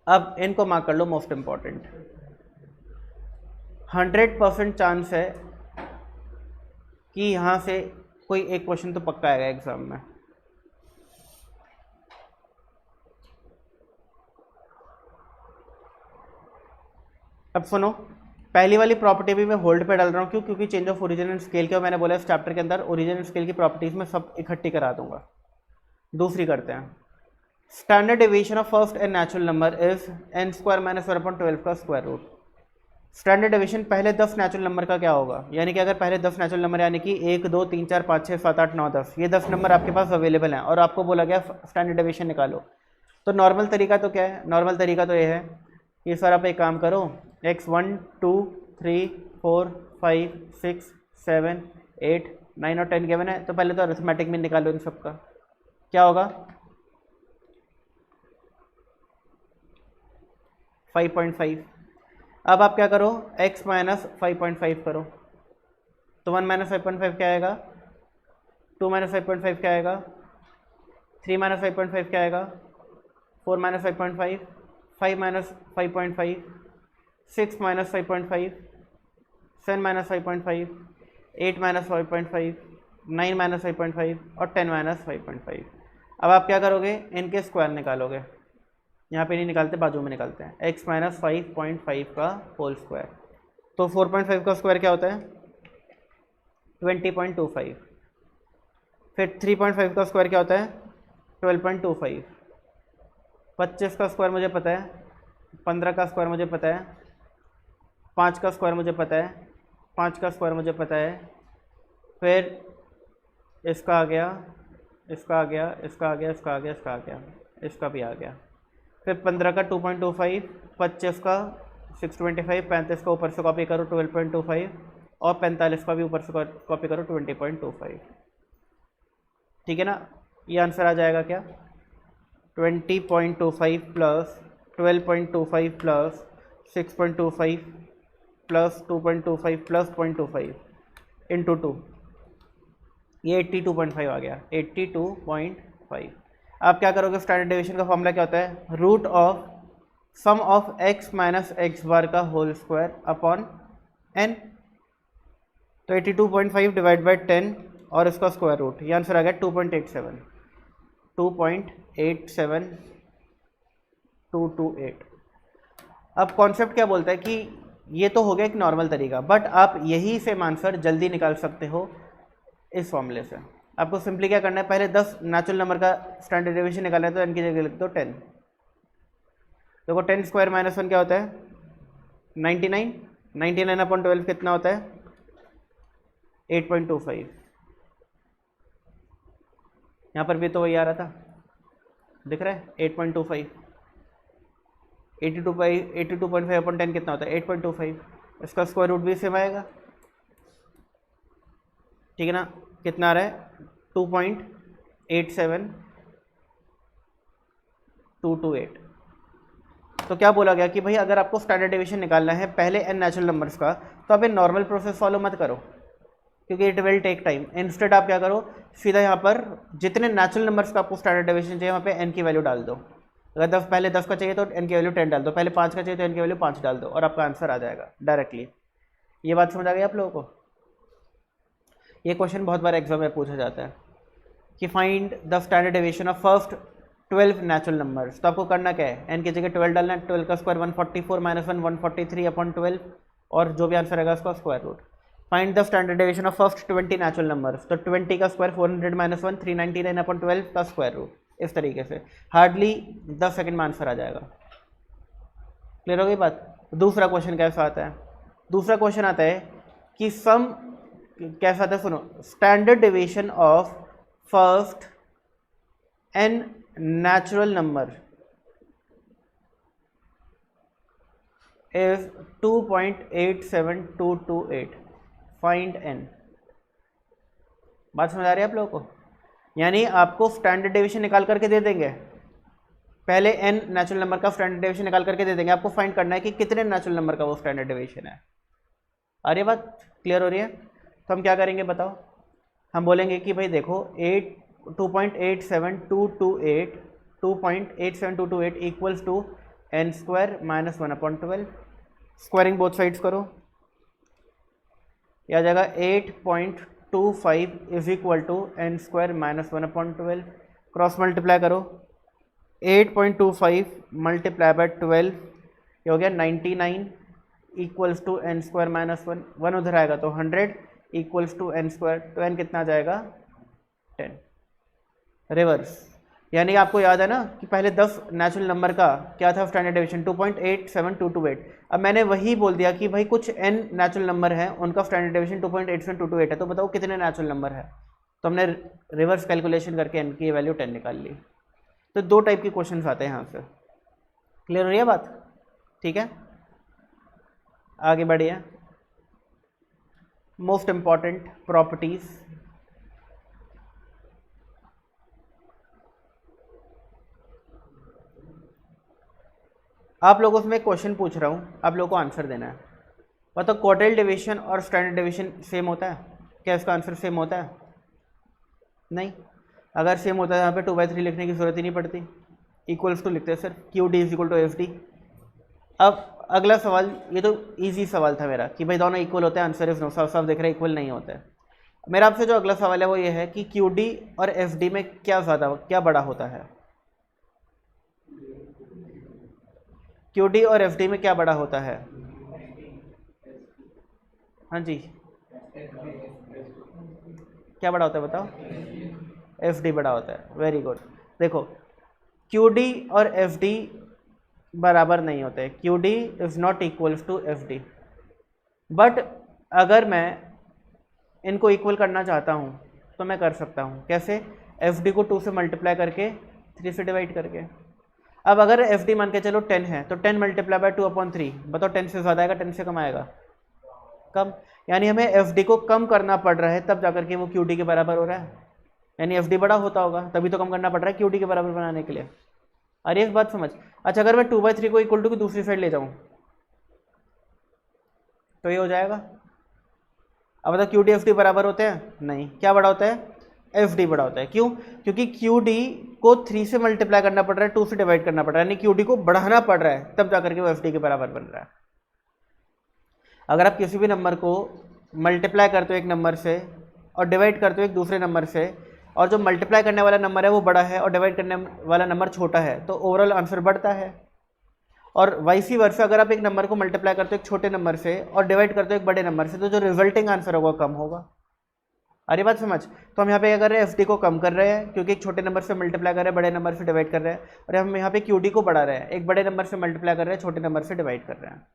अब इनको मार्क कर लो मोस्ट इंपॉर्टेंट। 100% चांस है कि यहाँ से कोई एक क्वेश्चन तो पक्का आएगा एग्जाम में। अब सुनो, पहली वाली प्रॉपर्टी भी मैं होल्ड पे डाल रहा हूँ, क्यों? क्योंकि change of origin and scale के मैंने बोला इस चैप्टर के अंदर ओरिजिन एंड स्केल की प्रॉपर्टीज में सब इकट्ठी करा दूंगा। दूसरी करते हैं, standard deviation of first and natural number is an square minus 1/12 का स्क्वायर रूट। स्टैंडर्ड डेविएशन पहले 10 नेचुरल नंबर का क्या होगा, यानी कि अगर पहले 10 नेचुरल नंबर यानी कि 1 2 3 4 5 6 7 8 9 10, ये 10 नंबर आपके पास अवेलेबल हैं और आपको बोला गया स्टैंडर्ड डेविएशन निकालो, तो नॉर्मल तरीका तो क्या है? नॉर्मल तरीका तो ये है, ये सर आप एक काम करो, x 1 2 3 4 5 6 7 8 9 और 10 गिवन है, तो पहले तो अरिथमेटिक मीन निकालो इन सबका, क्या होगा 5.5। अब आप क्या करो, x माइनस 5.5 करो, तो 1 माइनस 5.5 क्या आएगा, 2 माइनस 5.5 क्या आएगा, 3 माइनस 5.5 क्या आएगा, 4 minus 5.5, 5 minus 5.5, 6 minus 5.5, 7 minus 5.5, 8 minus 5.5, 9 minus 5.5 और 10 माइनस 5.5। अब आप क्या करोगे, इनके स्क्वायर निकालोगे, यहाँ पे नहीं निकालते, बाजू में निकालते हैं, x माइनस 5.5 का होल स्क्वायर, तो 4.5 का स्क्वायर क्या होता है 20.25, फिर 3.5 का स्क्वायर क्या होता है 12.25, 25 का स्क्वायर मुझे पता है, 15 का स्क्वायर मुझे पता है, 5 का स्क्वायर मुझे पता है, 5 का स्क्वायर मुझे पता है, फिर इसका आ गया, इसका आ गया, इसका आ गया, इसका आ गया, इसका आ गया, इसका भी आ गया, फिर 15 का 2.25, 25 का 625, 35 का ऊपर से कॉपी करो 12.25 और 45 का भी ऊपर से कॉपी करो 20.25। ठीक है ना, ये आंसर आ जाएगा क्या 20.25 plus 12.25 plus 6.25 plus 2.25 plus 0.25 into 2, ये 82.5 आ गया, 82.5। आप क्या करोगे, स्टैंडर्ड डेविएशन का फॉर्मूला क्या होता है, root of sum of x minus x bar का होल स्क्वायर अपॉन n, तो 82.5 डिवाइड बाई 10 और इसका स्क्वायर रूट, ये आंसर आ गया 2.87, 2.87228। अब कॉन्सेप्ट क्या बोलता है कि ये तो हो गया एक नॉर्मल तरीका, बट आप यही से आंसर जल्दी निकाल सकते हो इस फॉर्मूले से। आपको सिंपली क्या करना है, पहले 10 नेचुरल नंबर का स्टैंडर्ड डेविएशन निकालना है, तो इनकी जगह लिख दो 10। देखो 10 स्क्वायर माइनस 1 क्या होता है 99, 99 अपॉन 12 कितना होता है 8.25। यहाँ पर भी तो वही आ रहा था, दिख रहा है 8.25, 82.5 अपॉन 10 कितना होता है 8.25, इसका स्क्वायर रूट भी सेम आएगा। ठीक है ना, कितना आ रहा है 2.87228। तो क्या बोला गया कि भाई अगर आपको स्टैंडर्ड डेविएशन निकालना है पहले n नेचुरल नंबर्स का, तो आप ये नॉर्मल प्रोसेस फॉलो मत करो क्योंकि it will take time. Instead आप क्या करो, सीधा यहाँ पर जितने नेचुरल नंबर्स का आपको स्टैंडर्ड डेविएशन चाहिए वहाँ पे n की वैल्यू डाल दो। अगर पहले 10 का चाहिए तो n की वैल्यू 10 डाल दो, पहले 5 का चाहिए तो n की वैल्यू 5 डाल दो और आपका आंसर आ जाएगा डायरेक्टली। ये बात समझ आ गई आप लोगों को? ये क्वेश्चन बहुत बार एग्जाम में पूछा जाता है कि find the standard deviation of first 12 natural numbers. तो आपको करना क्या है, n की जगह 12 डालना है, 12 का स्क्वायर 144 माइनस 1 143 अपॉन 12 और जो भी आंसर आएगा उसका square root. Find the standard deviation of first 20 natural numbers. तो 20 का स्क्वायर 400 माइनस 1 399 अपॉन 12 का स्क्वायर रूट। इस तरीके से हार्डली 10 सेकंड में आंसर आ जाएगा। क्लियर हो गई बात? दूसरा क्वेश्चन कैसा आता है? दूसरा क्वेश्चन आता है कि सम कैसा आता है, सुनो, standard deviation of first n natural number is 2.87228. Find n। बात समझ आ रही है आप लोगों को? यानी आपको स्टैंडर्ड डेविएशन निकाल करके दे देंगे, पहले n नेचुरल नंबर का स्टैंडर्ड डेविएशन निकाल करके दे देंगे, आपको फाइंड करना है कि कितने नेचुरल नंबर का वो स्टैंडर्ड डेविएशन है। आ रही है बात? क्लियर हो रही है? तो हम क्या करेंगे बताओ, हम बोलेंगे कि भाई देखो 2.87228 equals to n square minus 1 upon 12। Squaring both sides करो, यह आ जाएगा 8.25 is equal to n square minus 1 upon 12। Cross multiply करो, 8.25 मल्टीप्लाई बाय 12 ये हो गया 99 equals to n square minus 1, 1 उधर आएगा तो 100 इक्वल्स टू n स्क्वायर, तो n कितना आ जाएगा 10। रिवर्स, यानी आपको याद है ना कि पहले 10 नेचुरल नंबर का क्या था स्टैंडर्ड डेविएशन 2.87228। अब मैंने वही बोल दिया कि भाई कुछ n नेचुरल नंबर हैं उनका स्टैंडर्ड डेविएशन 2.87228 है, तो बताओ कितने नेचुरल नंबर है। तो हमने रिवर्स कैलकुलेशन करके n की वैल्यू 10 निकाल ली। तो दो टाइप के क्वेश्चन आते हैं यहाँ से। क्लियर हो रही है बात? ठीक है, आगे बढ़िए। मोस्ट इंपॉर्टेंट प्रॉपर्टीज, आप लोगों से मैं क्वेश्चन पूछ रहा हूँ, आप लोगों को आंसर देना है। मतलब क्वार्टाइल डेविएशन और स्टैंडर्ड डेविएशन सेम होता है क्या? इसका आंसर सेम होता है? नहीं। अगर सेम होता है यहाँ पे 2/3 लिखने की जरूरत ही नहीं पड़ती, इक्वल्स टू लिखते हैं सिर्फ Q D is equal to F D. अब अगला सवाल, ये तो इजी सवाल था मेरा कि भाई दोनों इक्वल होते हैं, आंसर इज नो, साफ साफ दिख रहा है इक्वल नहीं होता है। मेरा आपसे जो अगला सवाल है वो ये है कि क्यू डी और एफ डी में क्या बड़ा होता है? क्यू डी और एफ डी में क्या बड़ा होता है? हाँ जी, क्या बड़ा होता है बताओ? एफ डी बड़ा होता है। Very good. देखो क्यू डी और एफ डी बराबर नहीं होते, Q D is not equals to F D. But अगर मैं इनको इक्वल करना चाहता हूँ तो मैं कर सकता हूँ। कैसे? एफ डी को 2 से मल्टीप्लाई करके 3 से डिवाइड करके। अब अगर एफ डी मान के चलो 10 है तो 10 मल्टीप्लाई बाय 2/3, बताओ 10 से ज़्यादा आएगा 10 से कम आएगा? कम। यानी हमें एफ डी को कम करना पड़ रहा है तब जाकर के वो क्यू डी के बराबर हो रहा है। यानी एफ डी बड़ा होता होगा तभी तो कम करना पड़ रहा है क्यू डी के बराबर बनाने के लिए। अरे एक बात समझ। अच्छा, अगर मैं 2/3 को इक्वल टू की दूसरी साइड ले जाऊँ तो ये हो जाएगा। अब बताओ क्यू डी एफ डी बराबर होते हैं? नहीं। क्या बड़ा होता है? एफ डी बड़ा होता है। क्यों? क्योंकि क्यू डी को 3 से मल्टीप्लाई करना पड़ रहा है, 2 से डिवाइड करना पड़ रहा है, यानी क्यू डी को बढ़ाना पड़ रहा है तब जाकर के वो एफ डी के बराबर बन रहा है। अगर आप किसी भी नंबर को मल्टीप्लाई करते हो एक नंबर से और डिवाइड करते हो एक दूसरे नंबर से, और जो मल्टीप्लाई करने वाला नंबर है वो बड़ा है और डिवाइड करने वाला नंबर छोटा है, तो ओवरऑल आंसर बढ़ता है। और वाइसी वर्सा, अगर आप एक नंबर को मल्टीप्लाई करते हो एक छोटे नंबर से और डिवाइड करते हो एक बड़े नंबर से, तो जो रिजल्टिंग आंसर होगा कम होगा। अरे बात समझ। तो हम यहाँ पे क्या कर रहे हैं? एफ डी को कम कर रहे हैं क्योंकि एक छोटे नंबर से मल्टीप्लाई कर रहे हैं, बड़े नंबर से डिवाइड कर रहे हैं, और हम यहाँ पे क्यू डी को बढ़ा रहे हैं, एक बड़े नंबर से मल्टीप्लाई कर रहे हैं, छोटे नंबर से डिवाइड कर रहे हैं।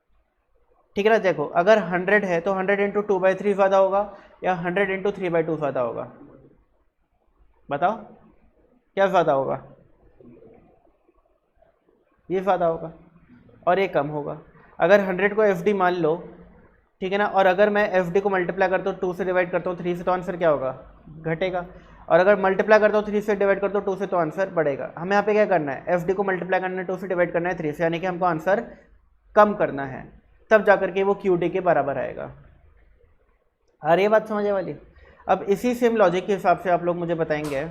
ठीक है ना? देखो अगर 100 है तो 100 इंटू 2/3 ज़्यादा होगा या 100 इंटू 3/2 ज़्यादा होगा? बताओ क्या ज़्यादा होगा? ये ज़्यादा होगा और ये कम होगा। अगर 100 को एफ डी मान लो, ठीक है ना, और अगर मैं एफ डी को मल्टीप्लाई करता हूँ 2 से डिवाइड करता हूँ 3 से, तो आंसर क्या होगा? घटेगा। और अगर मल्टीप्लाई करता हूँ 3 से डिवाइड करता हूँ 2 से तो आंसर बढ़ेगा। हमें यहाँ पे क्या करना है, एफ डी को मल्टीप्लाई करना है 2 से डिवाइड करना है 3 से, यानी कि हमको आंसर कम करना है, तब जाकर के वो क्यू डी के बराबर आएगा। आ रही है बात समझे वाली। अब इसी सेम लॉजिक के हिसाब से आप लोग मुझे बताएंगे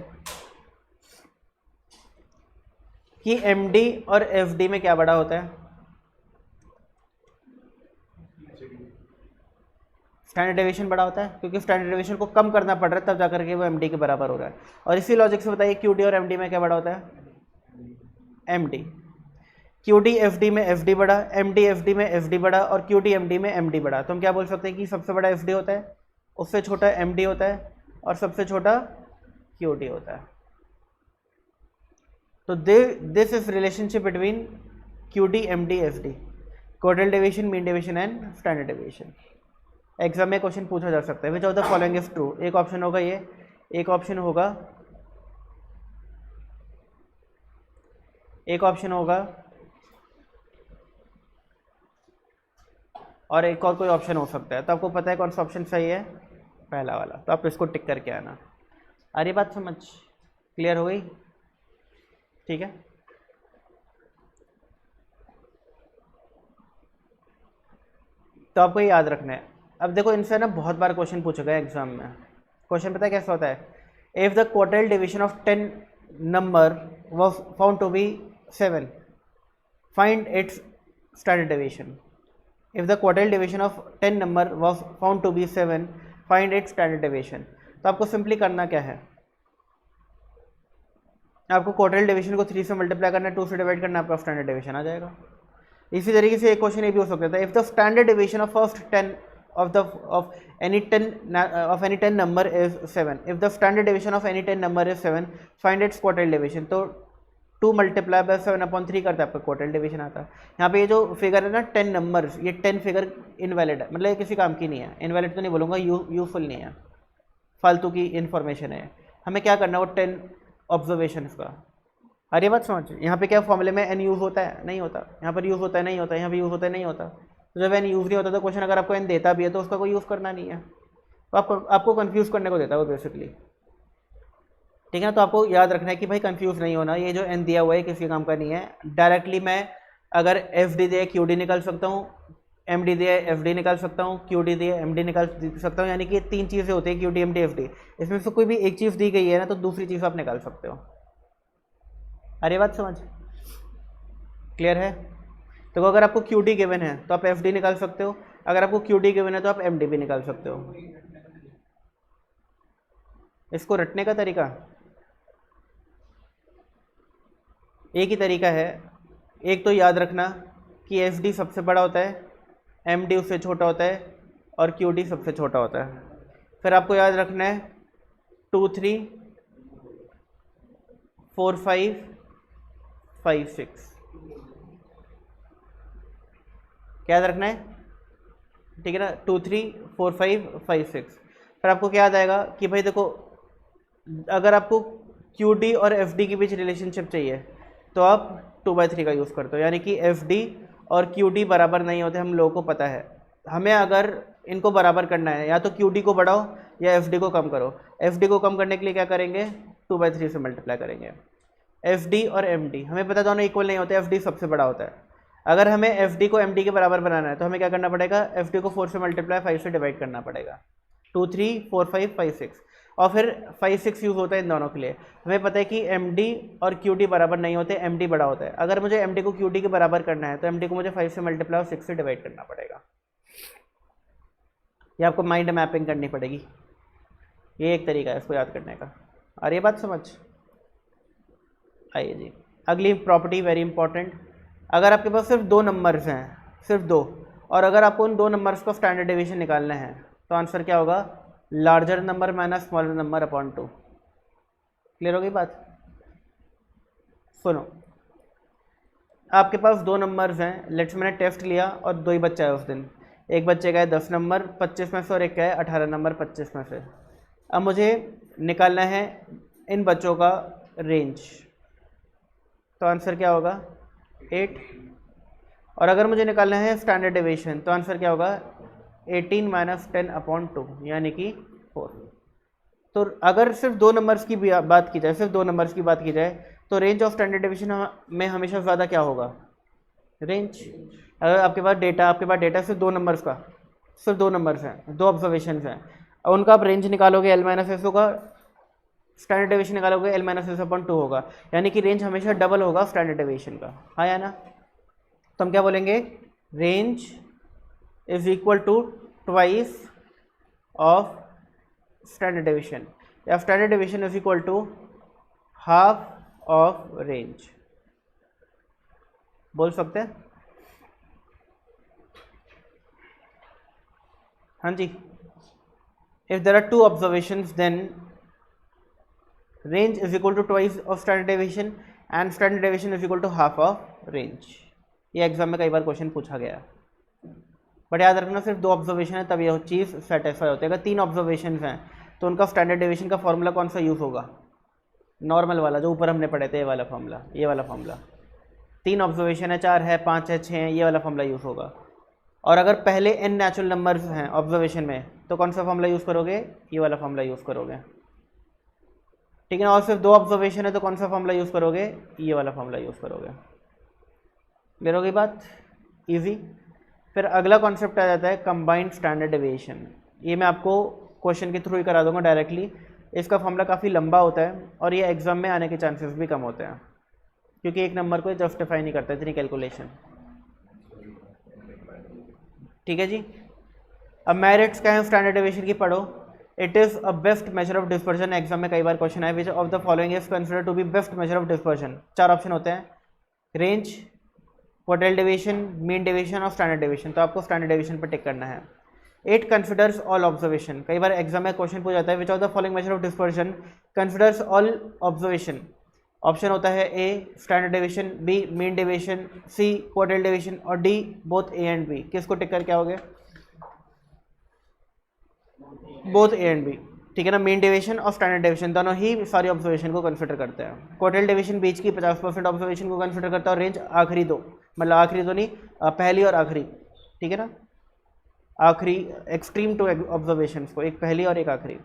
कि एम डी और एफ डी में क्या बड़ा होता है। स्टैंडर्ड डेविएशन बड़ा होता है, क्योंकि स्टैंडर्ड डेविएशन को कम करना पड़ रहा है, तब जाकर के वो एमडी के बराबर हो रहा है। और इसी लॉजिक से बताइए क्यूडी और एमडी में क्या बड़ा होता है, एमडी। क्यूडी एफडी में एफडी बड़ा, एमडी एफडी में एफडी बड़ा, और क्यूडी एमडी में एमडी बड़ा। तो हम क्या बोल सकते हैं कि सबसे बड़ा एफडी होता है, उससे छोटा एमडी होता है, और सबसे छोटा क्यूडी होता है। तो this is relationship between QD MD FD, quadrant deviation, mean deviation and standard deviation. Exam में क्वेश्चन पूछा जा सकता है which of the following is true. एक ऑप्शन होगा ये, एक ऑप्शन होगा, एक ऑप्शन होगा, और एक और कोई ऑप्शन हो सकता है। तो आपको पता है कौन सा ऑप्शन सही है, पहला वाला। तो आप इसको टिक करके आना। आ रही बात समझ, क्लियर हो गई, ठीक है। तो आपको ये याद रखना है। अब देखो इनसे ना बहुत बार क्वेश्चन पूछा गया एग्जाम में। क्वेश्चन पता है कैसा होता है, if the quartile division of 10 number was found to be 7, find its standard deviation. If the quartile division of 10 number was found to be 7, find its standard deviation. तो आपको सिंपली करना क्या है, आपको क्वार्टाइल डिवीजन को 3 से multiply करना है, 2 से डिवाइड करना है, आपका स्टैंडर्ड डेविएशन आ जाएगा। इसी तरीके से एक क्वेश्चन ये भी हो सकता था, if the standard deviation of first 10 of any 10 number is 7, if the standard deviation of any 10 number is 7, find its quartile division। तो 2 मल्टीप्लाई बाय 7/3 करता है, आपका क्वार्टाइल डिवीजन आता है। यहाँ पे ये जो फिगर है ना 10 नंबर्स, ये 10 फिगर इनवैलिड है, मतलब ये किसी काम की नहीं है। इनवैलिड तो नहीं बोलूँगा, यूजफुल नहीं है, फालतू की इन्फॉर्मेशन है। हमें क्या करना है, वो 10 ऑब्जर्वेशन का। अरे बात समझ, यहाँ पे क्या फॉर्मूले में एन यूज़ होता है, नहीं होता। यहाँ पर यूज़ होता है, नहीं होता। यहाँ पे यूज़ होता है, नहीं होता। तो जब एन यूज़ नहीं होता तो क्वेश्चन अगर आपको एन देता भी है तो उसका कोई यूज़ करना नहीं है, तो आपको कंफ्यूज करने को देता है वो बेसिकली, ठीक है। तो आपको याद रखना है कि भाई कंफ्यूज नहीं होना, ये जो एन दिया हुआ है किसी काम का नहीं है। डायरेक्टली मैं अगर एफ डी दिए क्यू डी निकाल सकता हूँ, एम डी दिए एफ डी निकाल सकता हूँ, क्यू डी दिए एम डी निकाल सकता हूँ, यानी कि 3 चीज़ें होती है, Q D M D F D. इसमें से कोई भी एक चीज़ दी गई है ना तो दूसरी चीज़ आप निकाल सकते हो। अरे बात समझ, क्लियर है। तो अगर आपको क्यू डी गिवन है तो आप एफ डी निकाल सकते हो, अगर आपको क्यू डी गिवन है तो आप एम डी भी निकाल सकते हो। इसको रटने का तरीका एक ही तरीका है। एक तो याद रखना कि एफ डी सबसे बड़ा होता है, एम डी उससे छोटा होता है, और क्यू डी सबसे छोटा होता है। फिर आपको याद रखना है 2 3 4 5 5 6, क्या याद रखना है, ठीक है ना। 2 3 4 5 5 6। फिर आपको क्या याद आएगा कि भाई देखो, अगर आपको क्यू डी और एफ डी के बीच रिलेशनशिप चाहिए तो आप 2/3 का यूज़ करते हो, यानी कि एफ डी और क्यू डी बराबर नहीं होते, हम लोगों को पता है। हमें अगर इनको बराबर करना है, या तो क्यू डी को बढ़ाओ या एफ डी को कम करो। एफ डी को कम करने के लिए क्या करेंगे, 2/3 से मल्टीप्लाई करेंगे। एफ डी और एम डी हमें पता दोनों इक्वल नहीं होते, एफ डी सबसे बड़ा होता है। अगर हमें एफ डी को एम डी के बराबर बनाना है तो हमें क्या करना पड़ेगा, एफ डी को 4 से मल्टीप्लाई 5 से डिवाइड करना पड़ेगा। 2 3 4 5 5 6, और फिर 5 6 यूज़ होता है इन दोनों के लिए। हमें पता है कि एम डी और क्यू डी बराबर नहीं होते, एम डी बड़ा होता है। अगर मुझे एम डी को क्यू डी के बराबर करना है तो एम डी को मुझे 5 से मल्टीप्लाई और 6 से डिवाइड करना पड़ेगा। ये आपको माइंड मैपिंग करनी पड़ेगी, ये एक तरीका है इसको याद करने का। और ये बात समझ आइए जी। अगली प्रॉपर्टी वेरी इंपॉर्टेंट, अगर आपके पास सिर्फ 2 नंबर्स हैं, सिर्फ 2, और अगर आपको उन 2 नंबर्स का स्टैंडर्ड डेविएशन निकालना है तो आंसर क्या होगा, larger number minus smaller number upon 2। Clear हो गई बात। सुनो, आपके पास 2 नंबर्स हैं, लेट्स मैंने टेस्ट लिया और 2 ही बच्चा है उस दिन। एक बच्चे का है 10 नंबर 25 में से, और एक का है 18 नंबर 25 में से। अब मुझे निकालना है इन बच्चों का रेंज, तो आंसर क्या होगा 8। और अगर मुझे निकालना है स्टैंडर्ड डेविएशन तो आंसर क्या होगा 18 - 10/2, यानी कि 4। तो अगर सिर्फ दो नंबर्स की बात की जाए, सिर्फ दो नंबर्स की बात की जाए, तो रेंज ऑफ स्टैंडर्ड डेविएशन में हमेशा ज़्यादा क्या होगा, रेंज। अगर आपके पास डेटा सिर्फ दो नंबर्स का, सिर्फ दो नंबर्स हैं, दो ऑब्जर्वेशन हैं, और उनका आप रेंज निकालोगे एल माइनस एस होगा, स्टैंडर्ड डेविएशन निकालोगे एल माइनस एस अपॉन 2 होगा, यानी कि रेंज हमेशा डबल होगा स्टैंडर्ड डेविएशन का, हाँ या ना। तो हम क्या बोलेंगे, range is equal to twice of standard deviation, या standard deviation is equal to half of range, बोल सकते हैं, हाँ जी। If there are two observations then range is equal to twice of standard deviation and standard deviation is equal to half of range. ये exam में कई बार question पूछा गया, बट याद रखना सिर्फ दो ऑब्जर्वेशन है तब यह चीज़ सेटिस्फाई होती है। अगर तीन ऑब्जर्वेशन हैं तो उनका स्टैंडर्ड डेविएशन का फॉर्मूला कौन सा यूज़ होगा, नॉर्मल वाला जो ऊपर हमने पढ़े थे, ये वाला फॉर्मूला। तीन ऑब्जर्वेशन है, 4 है, 5 है, 6 है, ये वाला फॉर्मूला यूज़ होगा। और अगर पहले n नेचुरल नंबर्स हैं ऑब्जर्वेशन में तो कौन सा फॉर्मूला यूज़ करोगे, ये वाला फॉर्मूला यूज़ करोगे, ठीक है ना। और सिर्फ दो ऑब्जर्वेशन है तो कौन सा फॉर्मूला यूज़ करोगे, ये वाला फॉर्मूला यूज़ करोगे। क्लियर होगी बात, इजी। फिर अगला कॉन्सेप्ट आ जाता है कंबाइंड स्टैंडर्ड डेविएशन। ये मैं आपको क्वेश्चन के थ्रू ही करा दूंगा डायरेक्टली। इसका फॉर्मूला काफ़ी लंबा होता है और ये एग्जाम में आने के चांसेस भी कम होते हैं, क्योंकि एक नंबर को जस्टिफाई नहीं करता इतनी कैलकुलेशन, ठीक है जी। अब मेरिट्स क्या है स्टैंडर्ड डेविएशन की, पढ़ो। It is a best measure of dispersion, exam में कई बार क्वेश्चन आए, which of the following is consider to be best measure of dispersion. 4 option होते हैं, range, quartile deviation, mean deviation और स्टैंडर्ड डेविएशन। तो आपको स्टैंडर्ड डेविएशन पर टिक करना है। 8 कंसिडर्स ऑल ऑब्जर्वेशन, कई बार एग्जाम में क्वेश्चन पूछ जाता है which of the following measure of dispersion considers all observation. Option होता है A standard deviation, B mean deviation, C quartile deviation और D both A and B. किसको टिक कर क्या हो गया, बोथ ए एंड बी, ठीक है ना। मीन डेविएशन और स्टैंडर्ड डेविएशन दोनों ही सारी ऑब्जर्वेशन को कंसिडर करते हैं। क्वार्टाइल डेविएशन बीच की 50% ऑब्जर्वेशन को कंसिडर करता है और रेंज आखिरी दो, मतलब आखिरी दो नहीं, पहली और आखिरी, ठीक है ना, आखिरी एक्सट्रीम टू ऑब्जर्वेशन को, एक पहली और एक आखिरी।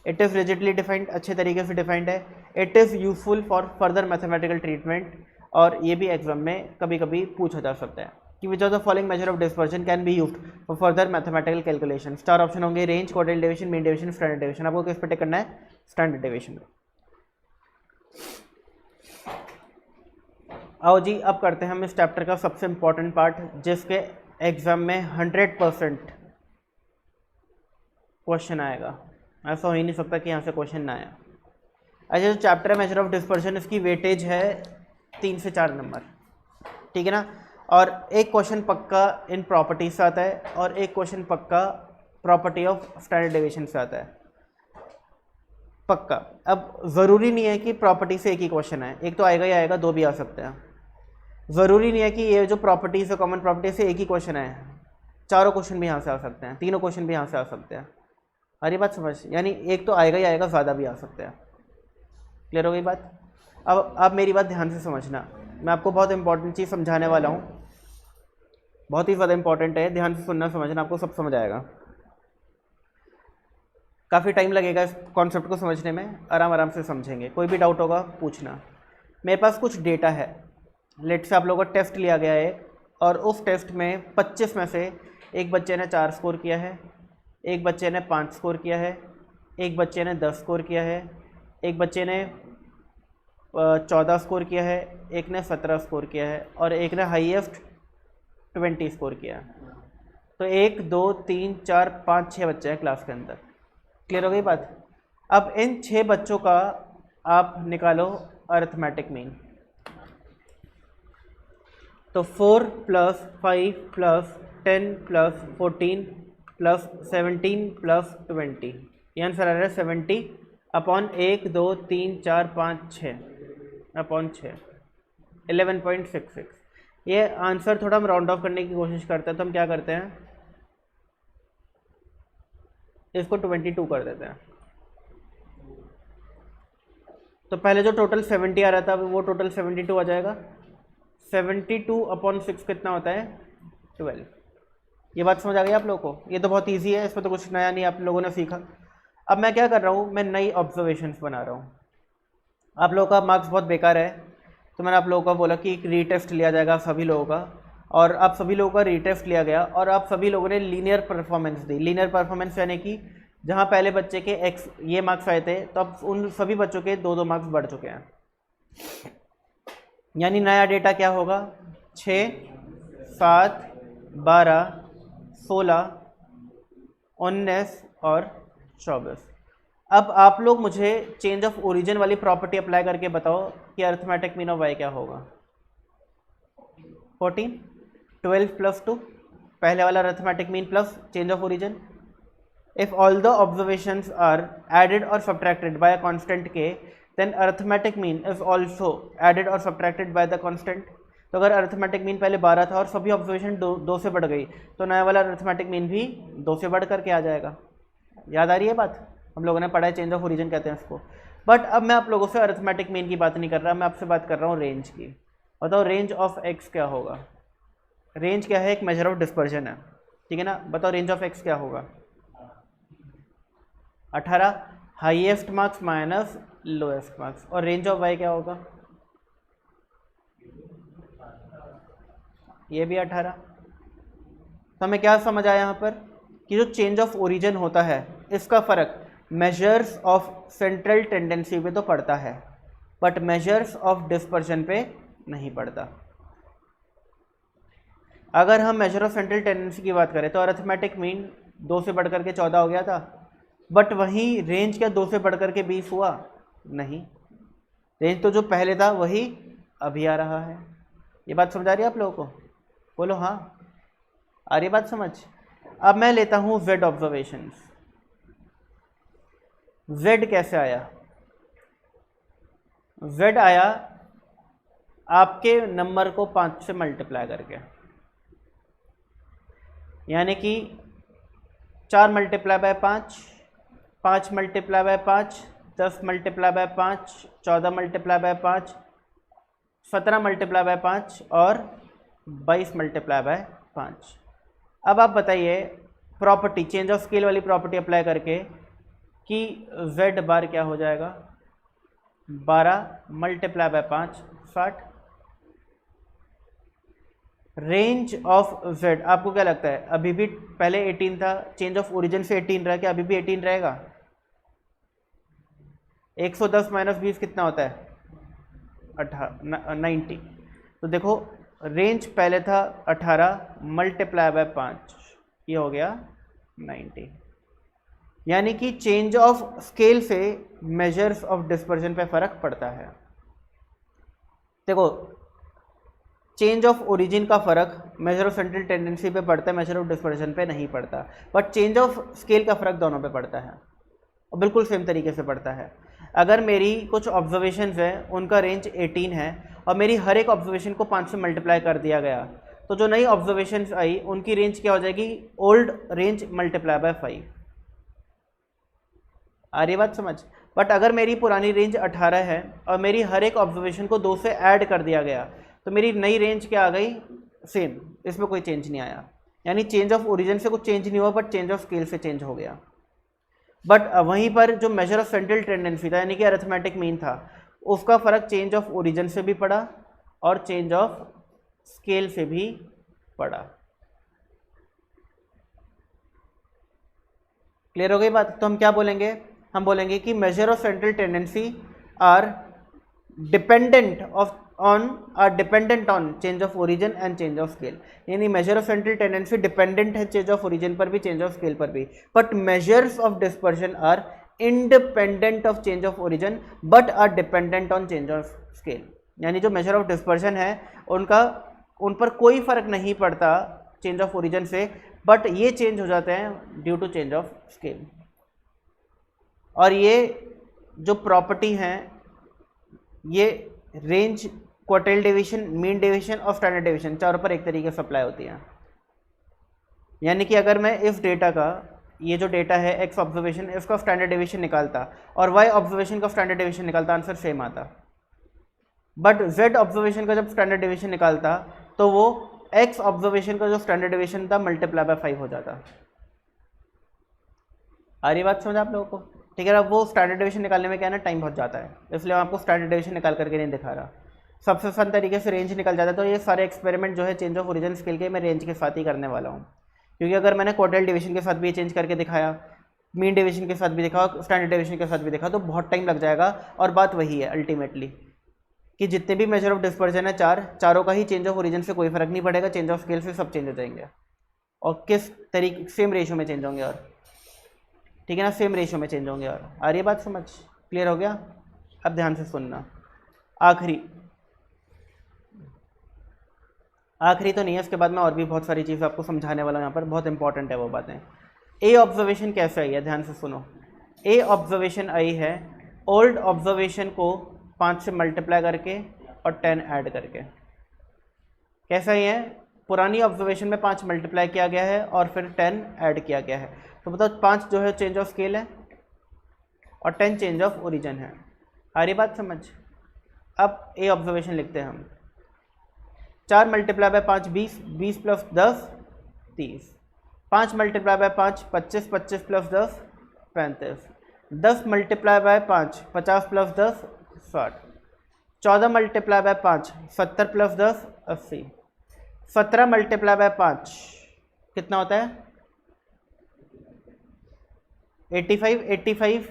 इट इज़ रिजिडली डिफाइंड, अच्छे तरीके से डिफाइंड है। It is useful for further mathematical treatment, और ये भी एग्जाम में कभी कभी पूछा जा सकता है कि which of the following measure of dispersion can be used for further mathematical calculation. 4 option होंगे, range, quartile deviation, mean deviation, standard deviation. आपको किस पे टिक करना है, स्टैंडर्ड डेविएशन। आओ जी, अब करते हैं हम इस चैप्टर का सबसे इंपॉर्टेंट पार्ट, जिसके एग्जाम में 100% क्वेश्चन आएगा। ऐसा हो ही नहीं सकता कि यहाँ से क्वेश्चन ना आया। अच्छा, जो चैप्टर है मेजर ऑफ डिस्पर्शन, इसकी वेटेज है 3 से 4 नंबर, ठीक है ना। और एक क्वेश्चन पक्का इन प्रॉपर्टीज से आता है और एक क्वेश्चन पक्का प्रॉपर्टी ऑफ स्टैंडर्ड डेविएशन से आता है, पक्का। अब ज़रूरी नहीं है कि प्रॉपर्टी से एक ही क्वेश्चन है, एक तो आएगा ही आएगा, 2 भी आ सकते हैं। ज़रूरी नहीं है कि ये जो प्रॉपर्टीज़ है कॉमन प्रॉपर्टी से एक ही क्वेश्चन है, चारों क्वेश्चन भी यहाँ से आ सकते हैं, तीनों क्वेश्चन भी यहाँ से आ सकते हैं। अरे बात समझ, यानी एक तो आएगा ही आएगा, ज़्यादा भी आ सकते हैं। क्लियर हो गई बात। अब आप मेरी बात ध्यान से समझना, मैं आपको बहुत इंपॉर्टेंट चीज़ समझाने वाला हूँ, बहुत ही ज़्यादा इंपॉर्टेंट है, ध्यान से सुनना समझना, आपको सब समझ आएगा। काफ़ी टाइम लगेगा इस कॉन्सेप्ट को समझने में, आराम आराम से समझेंगे। कोई भी डाउट होगा पूछना। मेरे पास कुछ डेटा है, लेट से आप लोगों का टेस्ट लिया गया है और उस टेस्ट में 25 में से एक बच्चे ने 4 स्कोर किया है, एक बच्चे ने 5 स्कोर किया है, एक बच्चे ने 10 स्कोर किया है, एक बच्चे ने 14 स्कोर किया है, एक ने 17 स्कोर किया है और एक ने हाईएस्ट 20 स्कोर किया है। तो 1 2 3 4 5 6 बच्चे हैं क्लास के अंदर। क्लियर हो गई बात। अब इन 6 बच्चों का आप निकालो अरिथमेटिक मीन। तो 4 + 5 + 10 + 14 + 17 + 20, ये आंसर आ रहा है 70 अपॉन 1 2 3 4 5 6 अपॉन 6, 11.66। ये आंसर थोड़ा हम राउंड ऑफ करने की कोशिश करते हैं, तो हम क्या करते हैं, इसको 22 कर देते हैं। तो पहले जो टोटल 70 आ रहा था वो टोटल 72 आ जाएगा। 72 अपॉन 6 कितना होता है, 12। ये बात समझ आ गई आप लोगों को। ये तो बहुत इजी है, इसमें तो कुछ नया नहीं आप लोगों ने सीखा। अब मैं क्या कर रहा हूँ, मैं नई ऑब्जर्वेशंस बना रहा हूँ। आप लोगों का मार्क्स बहुत बेकार है, तो मैंने आप लोगों को बोला कि एक रीटेस्ट लिया जाएगा सभी लोगों का, और आप सभी लोगों का रीटेस्ट लिया गया और आप सभी लोगों ने लीनियर परफॉर्मेंस दी। लीनियर परफॉर्मेंस यानी कि जहाँ पहले बच्चे के एक्स ये मार्क्स आए थे, तो अब उन सभी बच्चों के 2-2 मार्क्स बढ़ चुके हैं। यानी नया डेटा क्या होगा, 6, 7, 12, 16, 19 और 24। अब आप लोग मुझे चेंज ऑफ ओरिजिन वाली प्रॉपर्टी अप्लाई करके बताओ कि अरिथमेटिक मीन ऑफ वाई क्या होगा। 14, 12 प्लस 2, पहले वाला arithmetic mean plus change of origin. If all the observations are added और subtracted by a constant K, then arithmetic mean is also added और सब्ट्रैक्टेड बाय द कांस्टेंट। तो अगर arithmetic mean पहले 12 था और सभी ऑब्जर्वेशन 2 से बढ़ गई, तो नया वाला अरिथमेटिक मीन भी 2 से बढ़ करके आ जाएगा। याद आ रही है बात? हम लोगों ने पढ़ा है, चेंज ऑफ ओरिजिन कहते हैं इसको। बट अब मैं आप लोगों से अरिथमेटिक मीन की बात नहीं कर रहा, मैं आपसे बात कर रहा हूँ रेंज की। बताओ रेंज ऑफ एक्स क्या होगा। रेंज क्या है, एक मेजर ऑफ डिस्पर्जन है, ठीक है ना। बताओ रेंज ऑफ एक्स क्या होगा, 18, highest marks minus lowest marks. और रेंज ऑफ वाई क्या होगा, ये भी 18। तो हमें क्या समझ आया यहाँ पर कि जो चेंज ऑफ ओरिजिन होता है इसका फ़र्क मेजर्स ऑफ सेंट्रल टेंडेंसी पे तो पड़ता है, बट मेजर्स ऑफ डिस्पर्जन पे नहीं पड़ता। अगर हम मेजर ऑफ सेंट्रल टेंडेंसी की बात करें तो अरिथमेटिक मीन 2 से बढ़कर के 14 हो गया था, बट वहीं रेंज क्या 2 से बढ़कर के 20 हुआ? नहीं, रेंज तो जो पहले था वही अभी आ रहा है। ये बात समझ आ रही है आप लोगों को? बोलो हाँ, आ रही बात समझ? अब मैं लेता हूँ Z ऑब्जर्वेशंस। Z कैसे आया? Z आया आपके नंबर को 5 से मल्टीप्लाई करके, यानी कि 4 multiply by 5, 5 multiply by 5, 10 multiply by 5, 14 multiply by 5, 17 multiply by 5 और 22 मल्टीप्लाई बाय 5। अब आप बताइए प्रॉपर्टी, चेंज ऑफ स्केल वाली प्रॉपर्टी अप्लाई करके कि Z बार क्या हो जाएगा, 12 multiply by 5, 60। Range of Z आपको क्या लगता है, अभी भी पहले 18 था, चेंज ऑफ ओरिजिन से 18 रहा, क्या अभी भी 18 रहेगा? 110 माइनस 20 कितना होता है, 90। तो देखो रेंज पहले था 18 मल्टीप्लाई बाय 5, ये हो गया 90। यानी कि चेंज ऑफ स्केल से मेजर्स ऑफ डिस्पर्जन पे फर्क पड़ता है। देखो चेंज ऑफ ओरिजिन का फर्क मेजर ऑफ सेंट्रल टेंडेंसी पे पड़ता है, मेजर ऑफ डिस्पर्जन पे नहीं पड़ता, बट चेंज ऑफ स्केल का फर्क दोनों पे पड़ता है और बिल्कुल सेम तरीके से पड़ता है। अगर मेरी कुछ ऑब्जर्वेशंस हैं उनका रेंज 18 है और मेरी हर एक ऑब्जर्वेशन को 5 से मल्टीप्लाई कर दिया गया, तो जो नई ऑब्जर्वेशंस आई उनकी रेंज क्या हो जाएगी, ओल्ड रेंज मल्टीप्लाई बाय 5। आ रही बात समझ? बट अगर मेरी पुरानी रेंज 18 है और मेरी हर एक ऑब्जर्वेशन को 2 से ऐड कर दिया गया, तो मेरी नई रेंज क्या आ गई, सेम, इसमें कोई चेंज नहीं आया। यानी चेंज ऑफ ओरिजिन से कुछ चेंज नहीं हुआ, बट चेंज ऑफ स्केल से चेंज हो गया। बट वहीं पर जो मेजर ऑफ सेंट्रल टेंडेंसी था यानी कि अरिथमेटिक मीन था, उसका फर्क चेंज ऑफ ओरिजिन से भी पड़ा और चेंज ऑफ स्केल से भी पड़ा। क्लियर हो गई बात? तो हम क्या बोलेंगे, हम बोलेंगे कि measure of central tendency are dependent on change of origin and change of scale. यानी measure of central tendency dependent है चेंज ऑफ ओरिजिन पर भी, चेंज ऑफ स्केल पर भी, but measures of dispersion are independent of change of origin but are dependent on change of scale. यानी जो major of dispersion है उन पर कोई फर्क नहीं पड़ता चेंज ऑफ ओरिजिन से, बट ये चेंज हो जाते हैं due to change of scale. और ये जो प्रॉपर्टी हैं ये range, quartile deviation, mean deviation और स्टैंडर्ड डेविएशन चारों पर एक तरीके से अप्लाई होती हैं। यानी कि अगर मैं इस डेटा का, ये जो डेटा है एक्स ऑब्जर्वेशन, इसका स्टैंडर्ड डेविएशन निकालता और वाई ऑब्जर्वेशन का स्टैंडर्ड डेविएशन निकालता, आंसर सेम आता। बट जेड ऑब्जर्वेशन का जब स्टैंडर्ड डेविएशन निकालता तो वो एक्स ऑब्जर्वेशन का जो स्टैंडर्ड डेविएशन था मल्टीप्लाई बाय 5 हो जाता। आ रही बात समझ आप लोगों को? ठीक है। अब वो स्टैंडर्ड डेविएशन निकालने में क्या है ना, टाइम बहुत जाता है, इसलिए मैं आपको स्टैंडर्ड डेविएशन निकाल करके नहीं दिखा रहा। सबसे फन तरीके से रेंज निकल जाता है। तो ये सारे एक्सपेरिमेंट जो है चेंज ऑफ ओरिजिन स्केल के मैं रेंज के साथ ही करने वाला हूँ, क्योंकि अगर मैंने क्वार्टाइल डिवीजन के साथ भी चेंज करके दिखाया, मीन डिवीजन के साथ भी दिखा, स्टैंडर्ड डिवीजन के साथ भी दिखा, तो बहुत टाइम लग जाएगा। और बात वही है अल्टीमेटली कि जितने भी मेजर ऑफ डिस्पर्जन है चारों का ही चेंज ऑफ ओरिजिन से कोई फर्क नहीं पड़ेगा, चेंज ऑफ स्केल से सब चेंज हो जाएंगे। और किस तरीके सेम रेशियो में चेंज होंगे, और ठीक है ना, सेम रेशियो में चेंज होंगे। और आ रही है बात समझ, क्लियर हो गया? अब ध्यान से सुनना। आखिरी तो नहीं है, उसके बाद मैं और भी बहुत सारी चीज़ आपको समझाने वाला हूँ, यहाँ पर बहुत इंपॉर्टेंट है वो बातें। ए ऑब्जर्वेशन कैसे आई है, ध्यान से सुनो। ए ऑब्जर्वेशन आई है ओल्ड ऑब्जर्वेशन को 5 से मल्टीप्लाई करके और 10 ऐड करके। कैसा ही है, पुरानी ऑब्जर्वेशन में 5 मल्टीप्लाई किया गया है और फिर 10 ऐड किया गया है। तो बताओ 5 जो है चेंज ऑफ स्केल है और 10 चेंज ऑफ ओरिजिन है। आ रही बात समझ? अब ए ऑब्जर्वेशन लिखते हैं हम। 4 multiply by 5 20, 20 plus 10 30। 5 multiply by 5 25, 25 plus 10 35। 10 multiply by 5 50 plus 10 60। 14 multiply by 5 70 plus 10 80। 17 multiply by 5 कितना होता है 85, 85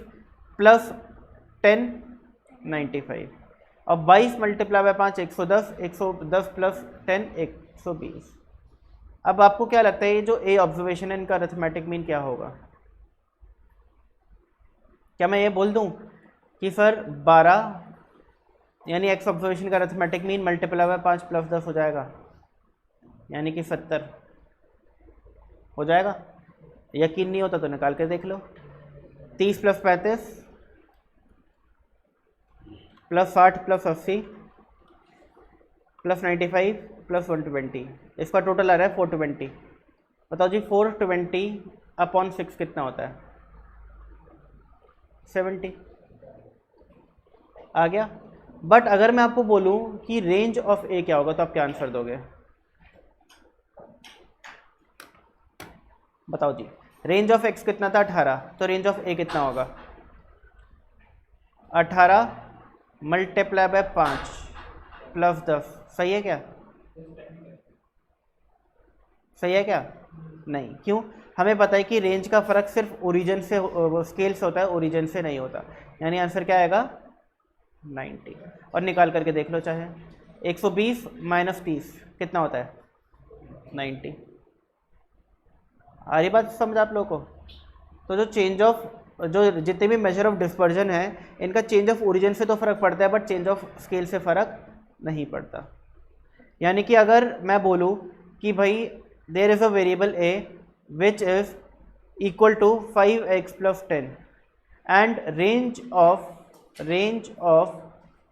प्लस 10 95। और 22 मल्टीप्लाई बाय 5 110, 110 प्लस 10 120। अब आपको क्या लगता है ये जो ए ऑब्जर्वेशन है इनका अरिथमेटिक मीन क्या होगा? क्या मैं ये बोल दूं कि सर 12 यानी एक्स ऑब्जर्वेशन का arithmetic mean multiply by 5 plus 10 हो जाएगा, यानी कि 70 हो जाएगा? यकीन नहीं होता तो निकाल के देख लो। 30 plus 35 plus 60 plus 80 plus 95 plus 120, इसका टोटल आ रहा है 420। बताओ जी 420 अपॉन 6 कितना होता है? 70 आ गया। बट अगर मैं आपको बोलूं कि रेंज ऑफ ए क्या होगा तो आप क्या आंसर दोगे? बताओ जी, रेंज ऑफ एक्स कितना था 18, तो रेंज ऑफ ए कितना होगा? 18 मल्टीप्लाई बाय 5 प्लस 10। सही है क्या? सही है क्या? नहीं। क्यों? हमें पता है कि रेंज का फर्क सिर्फ ओरिजिन से स्केल से होता है, ओरिजिन से नहीं होता। यानी आंसर क्या आएगा 90। और निकाल करके देख लो चाहे 120 माइनस 30 कितना होता है 90। आ रही बात समझ आप लोगों को? तो जो चेंज ऑफ जो जितने भी मेजर ऑफ डिस्पर्जन है इनका चेंज ऑफ ओरिजिन से तो फर्क पड़ता है, बट चेंज ऑफ स्केल से फर्क नहीं पड़ता। यानी कि अगर मैं बोलूँ कि भाई there is a variable A which is equal to 5x plus 10 and range of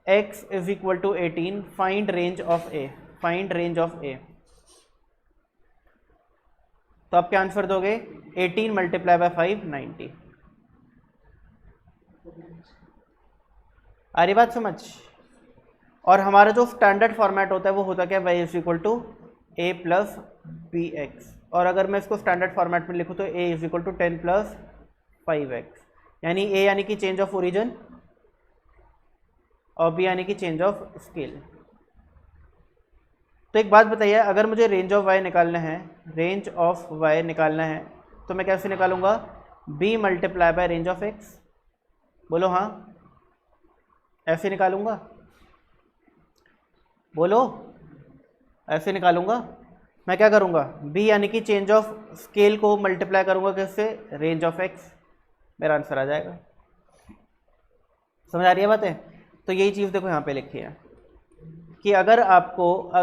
x is equal to 18, find range of A, find range of A. तो आप क्या आंसर दोगे? 18 मल्टीप्लाई बाय 5 90। आ रही बात समझ? और हमारा जो स्टैंडर्ड फॉर्मेट होता है वो होता क्या? y is equal to A plus B X. और अगर मैं इसको स्टैंडर्ड फॉर्मेट में लिखूँ तो a is equal to 10 plus 5x, यानी a यानी कि चेंज ऑफ ओरिजिन और b यानी कि चेंज ऑफ स्केल। तो एक बात बताइए, अगर मुझे रेंज ऑफ y निकालना है, रेंज ऑफ y निकालना है तो मैं कैसे निकालूंगा? b multiply by range of x। बोलो हाँ, ऐसे निकालूंगा? बोलो, ऐसे निकालूंगा? मैं क्या करूंगा? b यानी कि चेंज ऑफ स्केल को मल्टीप्लाई करूंगा किससे? रेंज ऑफ x, मेरा आंसर आ जाएगा। समझ आ रही है बातें? तो यही चीज़ देखो यहाँ पे लिखी है कि अगर आपको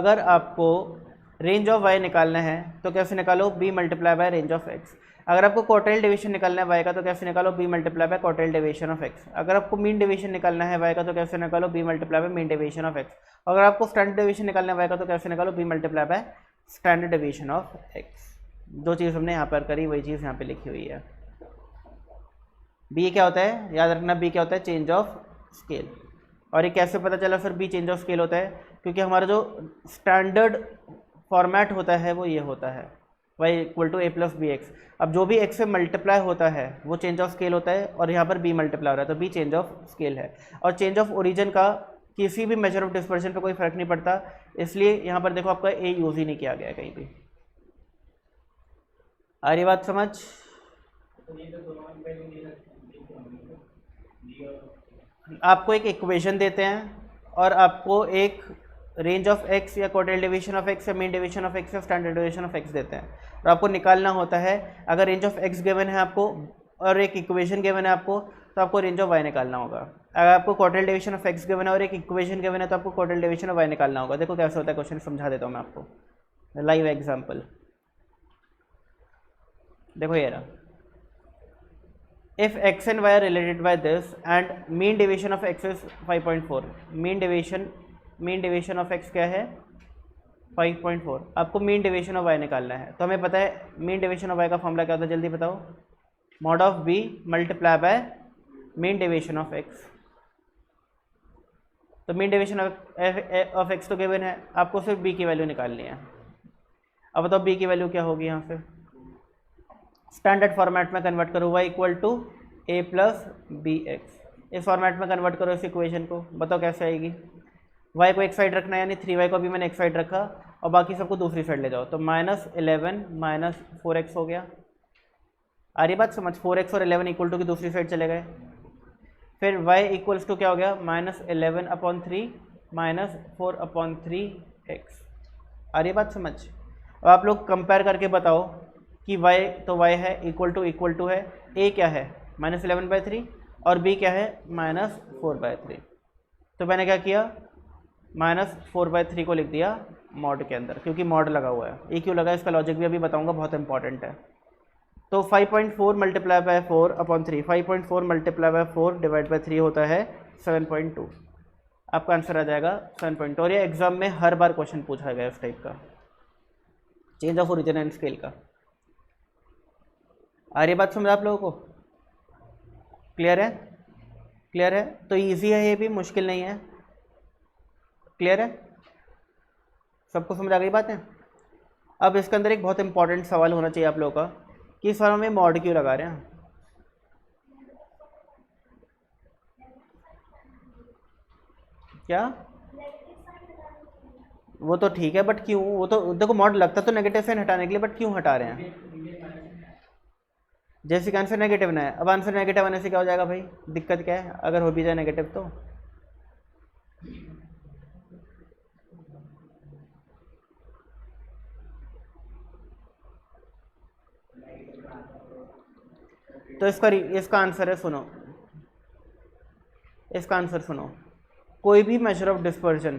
रेंज ऑफ y निकालना है तो कैसे निकालो? b multiply by range of x। अगर आपको क्वार्टाइल डेविएशन निकालना है y का तो कैसे निकालो? b multiply by quartile deviation of x। अगर आपको मीन डेविएशन निकालना है y का तो कैसे निकालो? b multiply by mean deviation of x। अगर आपको स्टैंडर्ड डेविएशन निकालना है y का तो कैसे निकालो? b multiply by standard deviation of x। जो चीज़ हमने यहाँ पर करी वही चीज़ यहाँ पे लिखी हुई है। b क्या होता है? याद रखना, b क्या होता है? Change of scale. और ये कैसे पता चला फिर b चेंज ऑफ स्केल होता है? क्योंकि हमारा जो स्टैंडर्ड फॉर्मेट होता है वो ये होता है, Y equal to A plus B X. अब जो भी एक्स से मल्टीप्लाई होता है वो चेंज ऑफ स्केल होता है, और यहाँ पर बी मल्टीप्लाई हो रहा है तो बी चेंज ऑफ स्केल है। और चेंज ऑफ ओरिजिन का किसी भी मेजर ऑफ डिस्पर्शन पे कोई फर्क नहीं पड़ता, इसलिए यहाँ पर देखो आपका ए यूज ही नहीं किया गया है कहीं भी। आ रही बात समझ? आपको एक इक्वेशन देते हैं और आपको एक रेंज ऑफ एक्स या क्वार्टाइल डेविएशन ऑफ एक्स या मीन डेविएशन ऑफ एक्स या स्टैंडर्ड डेविएशन ऑफ एक्स देते हैं, और आपको निकालना होता है अगर रेंज ऑफ एक्स गिवन है आपको और एक इक्वेशन गिवन है आपको, तो आपको रेंज ऑफ वाई निकालना होगा। अगर आपको quartile deviation of x given है और एक इक्वेशन गिवन है तो आपको क्वार्टाइल डेविएशन ऑफ वाई निकालना होगा। देखो कैसे होता है क्वेश्चन, समझा देता हूँ मैं आपको लाइव एग्जाम्पल। देखो ये रहा, if x and y are related by this and mean deviation of x is 5.4, mean deviation of x क्या है 5.4, आपको mean deviation of y निकालना है। तो हमें पता है mean deviation of y का फॉर्मूला क्या होता है, जल्दी बताओ, mod of b multiply by mean deviation of x। तो mean deviation of x तो गिवन है, आपको सिर्फ b की वैल्यू निकालनी है। अब बताओ b की वैल्यू क्या होगी, यहाँ से स्टैंडर्ड फॉर्मेट में कन्वर्ट करो, y equal to A plus B X. इस फॉर्मेट में कन्वर्ट करो इस इक्वेशन को, बताओ कैसे आएगी। y को एक साइड रखना है, यानी 3y को भी मैंने एक साइड रखा और बाकी सबको दूसरी साइड ले जाओ, तो -11 माइनस 4x हो गया। आ रही बात समझ, 4x और 11 इक्वल टू की दूसरी साइड चले गए। फिर y इक्वल्स टू क्या हो गया, -11/3 माइनस 4/3x। आ रही बात समझ। अब आप लोग कंपेयर करके बताओ कि y तो y है इक्वल टू है, a क्या है -11/3 और b क्या है -4/3। तो मैंने क्या किया, -4/3 को लिख दिया मॉड के अंदर, क्योंकि मॉड लगा हुआ है। ये क्यों लगा इसका लॉजिक भी अभी बताऊंगा, बहुत इंपॉर्टेंट है। तो 5.4 multiply by 4/3, 5.4 multiply by 4 divide by 3 होता है 7.2। आपका आंसर आ जाएगा 7.2। और ये एग्जाम में हर बार क्वेश्चन पूछा गया इस टाइप का, change of origin and scale का। आ रही बात समझ आप लोगों को, क्लियर है? क्लियर है? तो इजी है, ये भी मुश्किल नहीं है। क्लियर है? सबको समझ आ गई बात है? अब इसके अंदर एक बहुत इंपॉर्टेंट सवाल होना चाहिए आप लोगों का कि इस फॉर्म में मॉड क्यों लगा रहे हैं। क्या? वो तो ठीक है, बट क्यों? वो तो देखो मॉड लगता तो नेगेटिव साइन हटाने के लिए, बट क्यों हटा रहे हैं? जैसे कि आंसर नेगेटिव ना है, अब आंसर नेगेटिव आने से क्या हो जाएगा भाई, दिक्कत क्या है अगर हो भी जाए नेगेटिव तो इसका आंसर है, सुनो इसका आंसर सुनो, कोई भी मेजर ऑफ डिस्पर्जन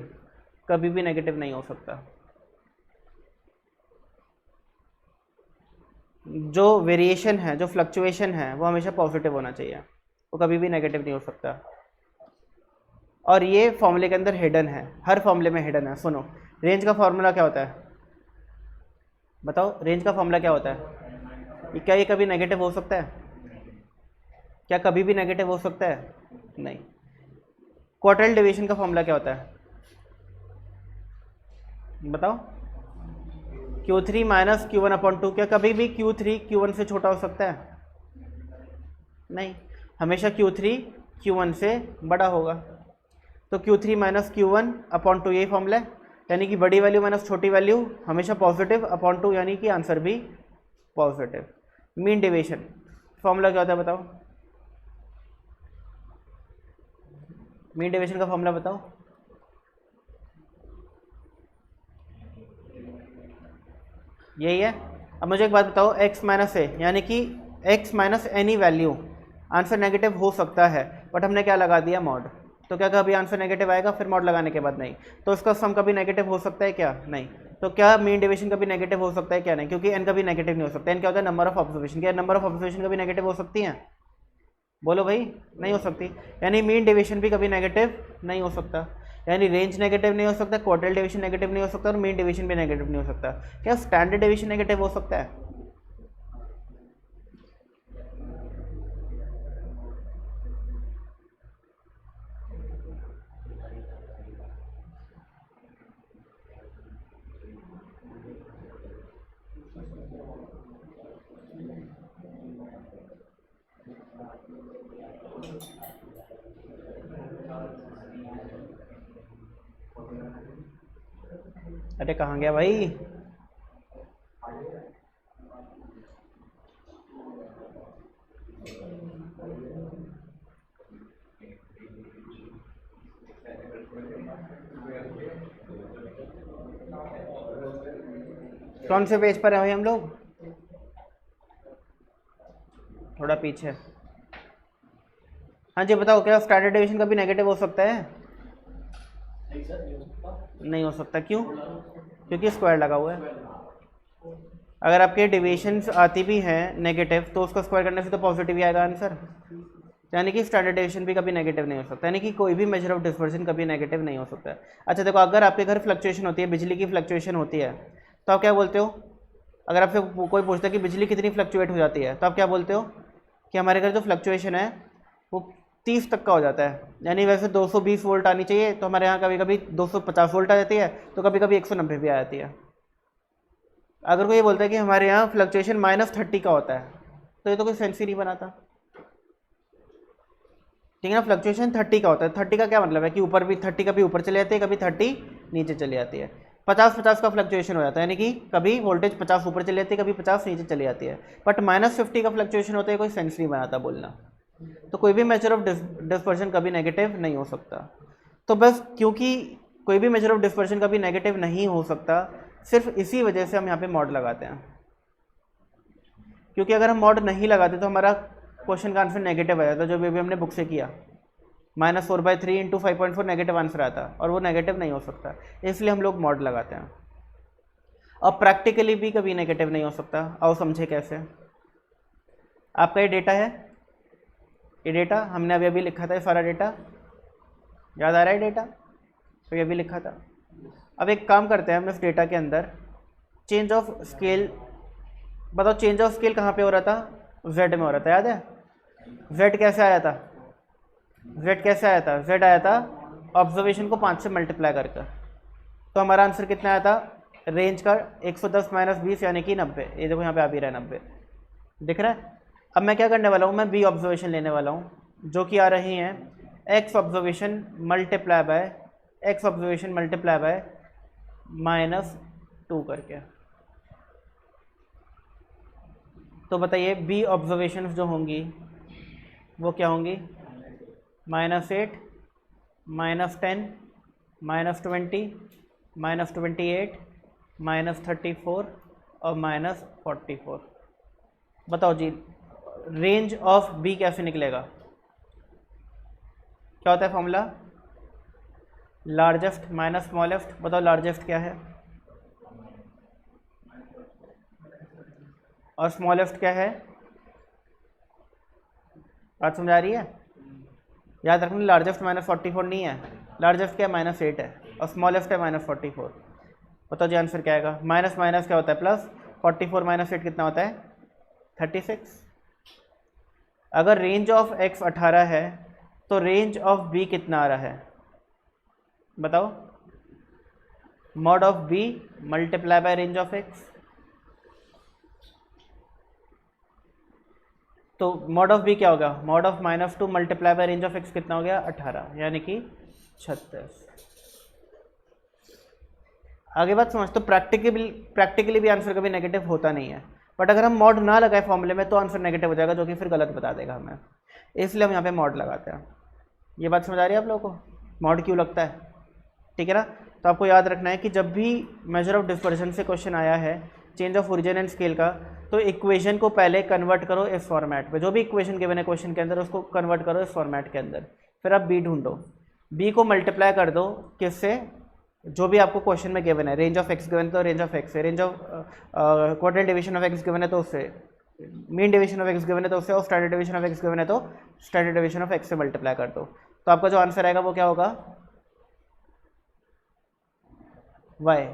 कभी भी नेगेटिव नहीं हो सकता। जो वेरिएशन है, जो फ्लक्चुएशन है, वो हमेशा पॉजिटिव होना चाहिए, वो कभी भी नेगेटिव नहीं हो सकता। और ये फॉर्मूले के अंदर हिडन है, हर फॉर्मूले में हिडन है। सुनो, रेंज का फॉर्मूला क्या होता है, बताओ रेंज का फॉर्मूला क्या होता है? क्या ये कभी नेगेटिव हो सकता है? क्या कभी भी नेगेटिव हो सकता है? नहीं। क्वार्टाइल डेविएशन का फॉर्मूला क्या होता है, बताओ? Q3 minus Q1/2। क्या कभी भी Q3 Q1 से छोटा हो सकता है? नहीं, हमेशा Q3 Q1 से बड़ा होगा। तो Q3 माइनस Q1/2 यही फॉर्मूला है, यानी कि बड़ी वैल्यू माइनस छोटी वैल्यू हमेशा पॉजिटिव/2, यानी कि आंसर भी पॉजिटिव। मीन डेविएशन फॉर्मूला क्या होता है बताओ? मीन डेविएशन का फॉर्मूला बताओ। यही है। अब मुझे एक बात बताओ, x माइनस ए, यानी कि x minus any value, answer negative हो सकता है, बट हमने क्या लगा दिया, मॉड। तो क्या कभी आंसर नेगेटिव आएगा फिर मॉड लगाने के बाद? नहीं। तो इसका सम कभी नेगेटिव हो सकता है क्या? नहीं। तो क्या मीन डेविएशन कभी नेगेटिव हो सकता है क्या? नहीं, क्योंकि n कभी नेगेटिव नहीं हो सकता। n क्या होता है, नंबर ऑफ ऑब्जर्वेशन। क्या नंबर ऑफ ऑब्जर्वेशन कभी नेगेटिव हो सकती हैं? बोलो भाई, नहीं हो सकती। यानी मीन डेविएशन भी कभी नेगेटिव नहीं हो सकता, यानी रेंज नेगेटिव नहीं हो सकता, क्वार्टाइल डेविएशन नेगेटिव नहीं हो सकता, और मीन डेविएशन भी नेगेटिव नहीं हो सकता। क्या स्टैंडर्ड डेविएशन नेगेटिव हो सकता है? अरे कहाँ गया भाई? कौन से पेज पर है भाई हम लोग? थोड़ा पीछे। हाँ जी बताओ, क्या स्टैंडर्ड डेविएशन कभी नेगेटिव हो सकता है? नहीं हो सकता। क्यों? क्योंकि स्क्वायर लगा हुआ है। अगर आपके डेविएशंस आती भी हैं नेगेटिव तो उसको स्क्वायर करने से तो पॉजिटिव ही आएगा आंसर। यानी कि स्टैंडर्ड डेविएशन भी कभी नेगेटिव नहीं हो सकता, यानी कि कोई भी मेजर ऑफ डिस्पर्शन कभी नेगेटिव नहीं हो सकता। अच्छा देखो, अगर आपके घर फ्लक्चुएशन होती है, बिजली की फ्लक्चुएशन होती है, तो आप क्या बोलते हो? अगर आपसे कोई पूछता है कि बिजली कितनी फ्लक्चुएट हो जाती है, तो आप क्या बोलते हो कि हमारे घर जो फ्लक्चुएशन है वो 30 तक का हो जाता है। यानी वैसे 220 वोल्ट आनी चाहिए, तो हमारे यहाँ कभी कभी 250 वोल्ट आ जाती है, तो कभी कभी 190 भी आ जाती है। अगर कोई ये बोलता है कि हमारे यहाँ फ्लक्चुएशन -30 का होता है, तो ये तो कोई सेंस ही नहीं बनाता। ठीक है ना, फ्लक्चुएशन 30 का होता है। 30 का क्या मतलब है कि ऊपर भी 30 कभी ऊपर चले जाती है, कभी 30 नीचे चली जाती है। 50-50 का फ्लक्चुएशन हो जाता है, यानी कि कभी वोल्टेज 50 ऊपर चली जाती है, कभी 50 नीचे चली जाती है। बट -50 का फ्लक्चुएशन होता है, कोई सेंस नहीं बनाता बोलना। तो कोई भी मेजर ऑफ डिस्पर्शन कभी नेगेटिव नहीं हो सकता। तो बस क्योंकि कोई भी मेजर ऑफ डिस्पर्शन कभी नेगेटिव नहीं हो सकता, सिर्फ इसी वजह से हम यहाँ पे मॉड लगाते हैं। क्योंकि अगर हम मॉड नहीं लगाते तो हमारा क्वेश्चन का आंसर नेगेटिव आ जाता, जो भी हमने बुक से किया। -4/3 × 5.4 नेगेटिव आंसर आता, और वो नेगेटिव नहीं हो सकता, इसलिए हम लोग मॉड लगाते हैं। अब प्रैक्टिकली भी कभी नेगेटिव नहीं हो सकता। आओ समझे कैसे। आपका ये डेटा है, ये डेटा हमने अभी अभी लिखा था, ये सारा डेटा याद आ रहा है? डेटा तो ये अभी लिखा था। अब एक काम करते हैं हम इस डेटा के अंदर चेंज ऑफ स्केल। बताओ चेंज ऑफ स्केल कहाँ पे हो रहा था? जेड में हो रहा था, याद है? जेड कैसे आया था? जेड कैसे आया था? जेड आया था ऑब्जर्वेशन को 5 से मल्टीप्लाई करके। तो हमारा आंसर कितना आया था रेंज का? 110 - 20 यानी कि 90। ये देखो यहाँ पे आ भी रहा है 90, दिख रहा है? अब मैं क्या करने वाला हूँ, मैं बी ऑब्जर्वेशन लेने वाला हूँ, जो कि आ रही हैं x observation multiply by x observation multiply by -2 करके। तो बताइए बी ऑब्जर्वेशन जो होंगी वो क्या होंगी? -8 -10 -20 -28 -34 और -44। बताओ जी रेंज ऑफ बी कैसे निकलेगा? क्या होता है फॉर्मूला? Largest minus smallest. बताओ लार्जेस्ट क्या है और स्मॉलेस्ट क्या है? बात समझ आ रही है? याद रखना लार्जेस्ट -44 नहीं है, लार्जेस्ट क्या है? -8 है, और स्मॉलेस्ट है -44। बताओ जी आंसर क्या आएगा? माइनस माइनस क्या होता है? प्लस। 44 - 8 कितना होता है? 36। अगर रेंज ऑफ एक्स 18 है तो रेंज ऑफ बी कितना आ रहा है? बताओ। Mod of B multiply by range of X. तो मॉड ऑफ बी क्या होगा? Mod of -2 multiply by range of X कितना हो गया? 18, यानी कि 36। आगे बात समझ। तो प्रैक्टिकली भी आंसर कभी नेगेटिव होता नहीं है, बट अगर हम मॉड ना लगाए फॉर्मूले में तो आंसर नेगेटिव हो जाएगा, जो कि फिर गलत बता देगा हमें। इसलिए हम यहाँ पे मॉड लगाते हैं। ये बात समझ आ रही है आप लोगों को? मॉड क्यों लगता है? ठीक है ना? तो आपको याद रखना है कि जब भी मेजर ऑफ डिस्पर्शन से क्वेश्चन आया है change of origin and scale का, तो इक्वेशन को पहले कन्वर्ट करो इस फॉर्मेट पे। जो भी इक्वेशन गिवन है क्वेश्चन के अंदर उसको कन्वर्ट करो इस फॉर्मेट के अंदर। फिर आप बी ढूंढो, बी को मल्टीप्लाई कर दो किससे? जो भी आपको क्वेश्चन में गिवन है। रेंज ऑफ एक्स गिवन है तो रेंज ऑफ एक्स से, range of quadrant division of x given है तो उससे, mean division of x given है तो उससे, और standard division of x given है तो स्टैंडर्ड डिवीजन ऑफ एक्स से मल्टीप्लाई कर दो। तो आपका जो आंसर आएगा वो क्या होगा? Y,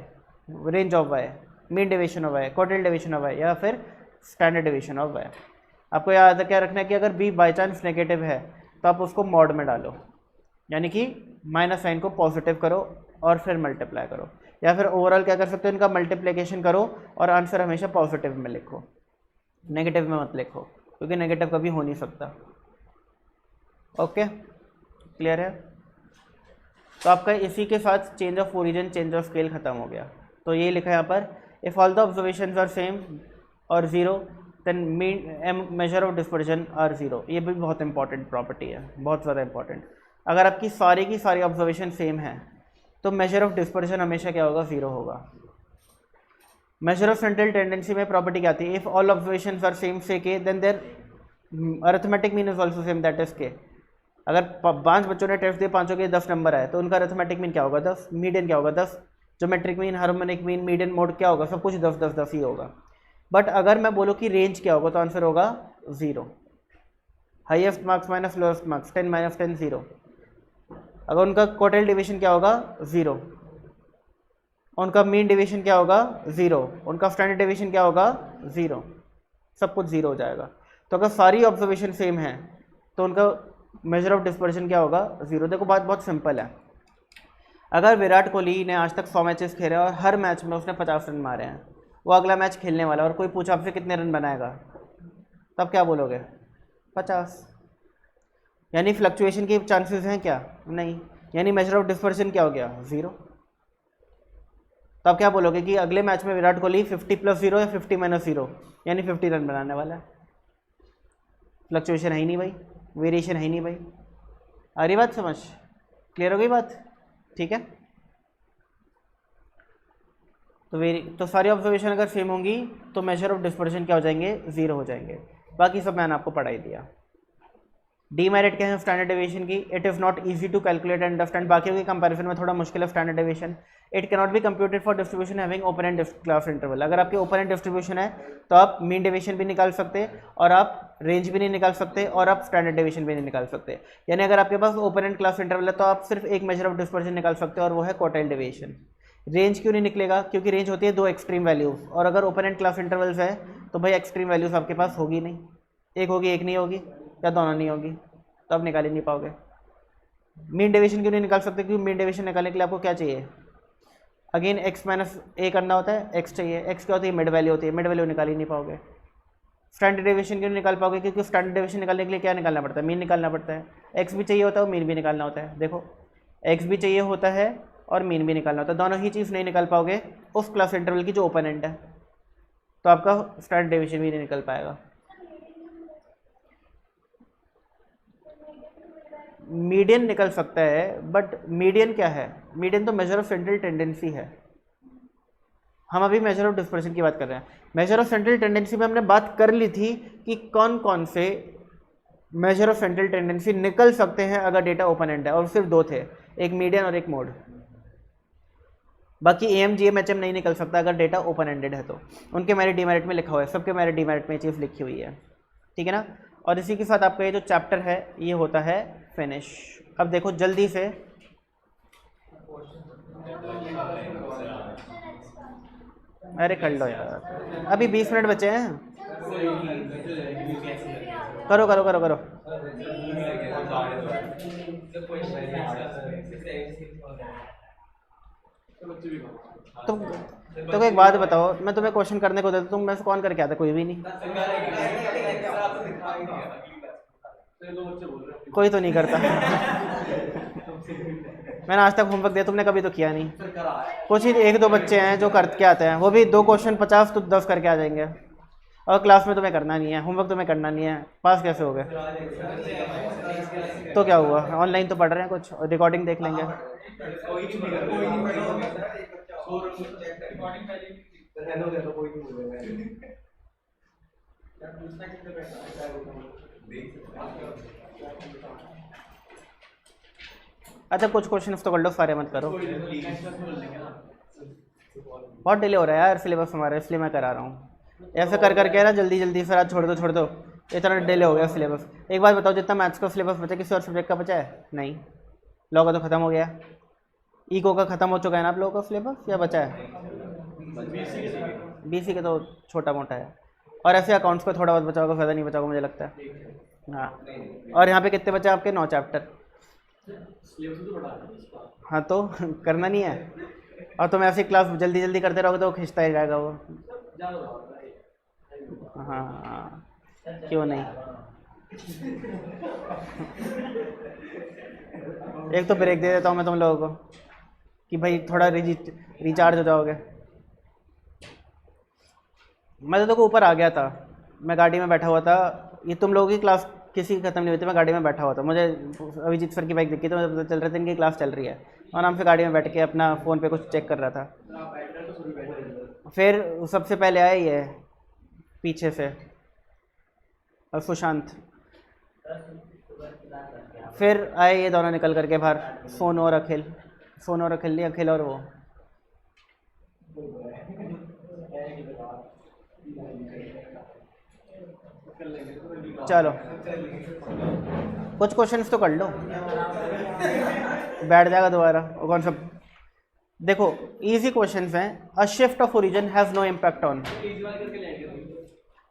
range of Y, mean division of Y, quadrant division of Y, या फिर स्टैंडर्ड डिवीजन ऑफ वाई। आपको याद क्या रखना है कि अगर बी बाई चांस नेगेटिव है तो आप उसको मॉड में डालो, यानी कि माइनस साइन को पॉजिटिव करो और फिर मल्टीप्लाई करो, या फिर ओवरऑल क्या कर सकते हो, इनका मल्टीप्लिकेशन करो और आंसर हमेशा पॉजिटिव में लिखो, नेगेटिव में मत लिखो, क्योंकि नेगेटिव कभी हो नहीं सकता। ओके, क्लियर है? तो आपका इसी के साथ change of origin change of scale खत्म हो गया। तो ये लिखा है यहाँ पर, if all the observations are same और zero then mean measure of dispersion are zero. ये भी बहुत इंपॉर्टेंट प्रॉपर्टी है, बहुत ज़्यादा इंपॉर्टेंट। अगर आपकी सारी की सारी ऑब्जर्वेशन सेम है तो मेजर ऑफ डिस्पर्जन हमेशा क्या होगा, ज़ीरो होगा। मेजर ऑफ सेंट्रल टेंडेंसी में प्रॉपर्टी क्या आती है, if all observations are same से K then their arithmetic mean is also same that is K. अगर 5 बच्चों ने टेस्ट दिए, 5 के 10 नंबर आए तो उनका अरिथमेटिक मीन क्या होगा, 10। मीडियन क्या होगा, 10। Geometric mean, harmonic mean, median mode क्या होगा, सब कुछ 10 10 10 ही होगा। बट अगर मैं बोलूँ कि रेंज क्या होगा तो आंसर होगा 0। Highest marks minus lowest marks, 10 minus 10 0। अगर उनका क्वार्टाइल डिवीजन क्या होगा, 0। उनका मीन डिवीजन क्या होगा, 0। उनका स्टैंडर्ड डिवीजन क्या होगा, 0। सब कुछ 0 हो जाएगा। तो अगर सारी ऑब्जर्वेशन सेम है तो उनका मेजर ऑफ डिस्पर्जन क्या होगा, 0। देखो बात बहुत सिंपल है। अगर विराट कोहली ने आज तक 100 मैचेस खेले और हर मैच में उसने 50 रन मारे हैं, वो अगला मैच खेलने वाला और कोई पूछा आपसे कितने रन बनाएगा, तब क्या बोलोगे, 50। यानी फ्लक्चुएशन के चांसेस हैं क्या, नहीं। यानी मेजर ऑफ डिस्पर्जन क्या हो गया, 0। तो आप क्या बोलोगे कि अगले मैच में विराट कोहली 50 + 0 या 50 - 0, यानी 50 रन बनाने वाला है। फ्लक्चुएशन है ही नहीं भाई, वेरिएशन है ही नहीं भाई। आ रही बात समझ, क्लियर हो गई बात, ठीक है। तो सारी ऑब्जर्वेशन अगर सेम होंगी तो मेजर ऑफ डिस्पर्जन क्या हो जाएंगे, 0 हो जाएंगे। बाकी सब मैंने आपको पढ़ा ही दिया। डीमेरिट क्या है स्टैंडर्ड डेविएशन की, it is not easy to calculate and understand. बाकियों के कंपैरिजन में थोड़ा मुश्किल है standard deviation. It can not be computed for distribution having open end class interval. अगर आपके ओपन एंड डिस्ट्रीब्यूशन है तो आप मीन डेविएशन भी निकाल सकते और आप रेंज भी नहीं निकाल सकते और आप स्टैंडर्ड डेविएशन भी नहीं निकाल सकते। यानी अगर आपके पास ओपन एंड क्लास इंटरवल है तो आप सिर्फ एक मेजर ऑफ डिस्पर्जन निकाल सकते हो और वो है क्वार्टाइल डेविएशन। रेंज क्यों नहीं निकलेगा, क्योंकि रेंज होती है 2 एक्सट्रीम वैल्यूज़, और अगर ओपन एंड क्लास इंटरवल्स है तो भाई एक्सट्रीम वैल्यूज़ आपके पास होगी नहीं, एक होगी एक नहीं होगी, या दोनों नहीं होगी, तो आप निकाल ही नहीं पाओगे। मीन डेविएशन क्यों नहीं निकाल सकते, क्योंकि मीन डेविएशन निकालने के लिए आपको क्या चाहिए, अगेन x - a करना होता है, x चाहिए। x क्या होती है, मिड वैल्यू होती है, मिड वैल्यू निकाल ही नहीं पाओगे। स्टैंडर्ड डेविएशन क्यों नहीं निकाल पाओगे, क्योंकि स्टैंडर्ड डेविएशन निकालने के लिए क्या निकालना पड़ता है, मीन निकालना पड़ता है। x भी चाहिए होता है और मीन भी निकालना होता है। देखो x भी चाहिए होता है और मीन भी निकालना होता है, दोनों ही चीज़ नहीं निकाल पाओगे उस क्लास इंटरवल की जो ओपन एंड है, तो आपका स्टैंडर्ड डेविएशन भी नहीं निकल पाएगा। मीडियन निकल सकता है, बट मीडियन क्या है, मीडियन तो मेजर ऑफ सेंट्रल टेंडेंसी है। हम अभी मेजर ऑफ डिस्पर्जन की बात कर रहे हैं। मेजर ऑफ सेंट्रल टेंडेंसी में हमने बात कर ली थी कि कौन कौन से मेजर ऑफ सेंट्रल टेंडेंसी निकल सकते हैं अगर डेटा ओपन एंड है, और सिर्फ 2 थे, एक मीडियन और एक मोड। बाकी AM GM HM नहीं निकल सकता अगर डेटा ओपन एंडेड है तो। उनके मेरिट डीमेरिट में लिखा हुआ है, सबके मेरिट डीमेरिट में ये चीज़ लिखी हुई है, ठीक है ना। और इसी के साथ आपका ये जो चैप्टर है ये होता है फिनिश। अब देखो जल्दी से, अरे कर लो यार, अभी 20 मिनट बचे हैं, करो करो करो करो। तो एक बात बताओ, मैं तुम्हें क्वेश्चन करने को देता, तुम में से कौन करके आता, कोई भी नहीं, कोई तो नहीं करता। मैंने आज तक होमवर्क दिया, तुमने कभी तो किया नहीं। कुछ ही 1-2 बच्चे हैं जो करके आते हैं, वो भी 2 क्वेश्चन 50 तो 10 करके आ जाएंगे। और क्लास में तुम्हें करना नहीं है, होमवर्क तुम्हें करना नहीं है, पास कैसे हो गए, तो क्या हुआ, ऑनलाइन तो पढ़ रहे हैं, कुछ रिकॉर्डिंग देख लेंगे। अच्छा कुछ क्वेश्चन तो कर लो, सारे मत करो, बहुत डिले हो रहा है यार सिलेबस हमारा, इसलिए मैं करा रहा हूँ। ऐसा कर करके ना जल्दी जल्दी फिर आज छोड़ दो, इतना डिले हो गया सिलेबस। एक बात बताओ, जितना मैथ्स का सिलेबस बचा किसी और सब्जेक्ट का बचा है, नहीं। लॉ का तो खत्म हो गया, इको का खत्म हो चुका है ना आप लोगों का सिलेबस, या बचा है, BC का तो छोटा मोटा है, और ऐसे अकाउंट्स का थोड़ा बहुत बचा होगा, फ़ायदा नहीं बचा होगा मुझे लगता है। हाँ, और यहाँ पे कितने बचे आपके, 9 चैप्टर। हाँ तो करना नहीं है, और तुम ऐसी क्लास जल्दी जल्दी करते रहोगे तो खिंचता ही जाएगा वो। हाँ क्यों नहीं, एक तो ब्रेक दे देता हूँ मैं तुम लोगों को कि भाई थोड़ा रिचार्ज हो जाओगे। मैं तो देखो ऊपर आ गया था, मैं गाड़ी में बैठा हुआ था, ये तुम लोगों की क्लास किसी की ख़त्म नहीं हुई थी, मैं गाड़ी में बैठा हुआ था, मुझे अभिजीत सर की बाइक दिखी तो मुझे पता चल रहा था इनकी क्लास चल रही है, आराम से गाड़ी में बैठ के अपना फ़ोन पे कुछ चेक कर रहा था। फिर सबसे पहले आए ये पीछे से और सुशांत, फिर आए ये दोनों निकल करके बाहर, सोनू और अखिल नहीं, अखिल और वो। चलो कुछ क्वेश्चंस तो कर लो, बैठ जाएगा दोबारा। और कौन सा, देखो इजी क्वेश्चंस हैं। A shift of origin has no impact on,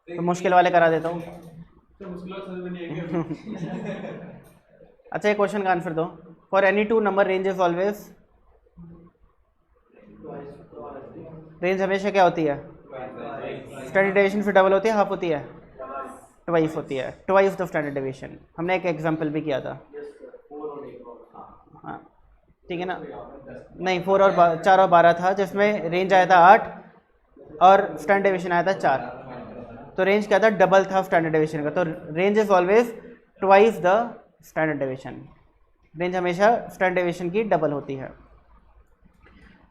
तो मुश्किल वाले करा देता हूँ। अच्छा ये क्वेश्चन का आंसर दो। For any two number range is always, range हमेशा क्या होती है? स्टैंडर्ड डेविएशन से डबल होती है, हाफ होती है, ट्वाइस होती है, ट्वाइस द स्टैंडर्ड डेविएशन। हमने एक एग्जांपल भी किया था। हाँ ठीक है ना, नहीं 4 और 4 और 12 था, जिसमें रेंज आया था 8 और स्टैंडर्ड डेविएशन आया था 4, तो रेंज क्या था? डबल था स्टैंडर्ड डेविएशन का। तो range is always twice the standard deviation, range हमेशा स्टैंडर्ड डेविएशन की डबल होती है।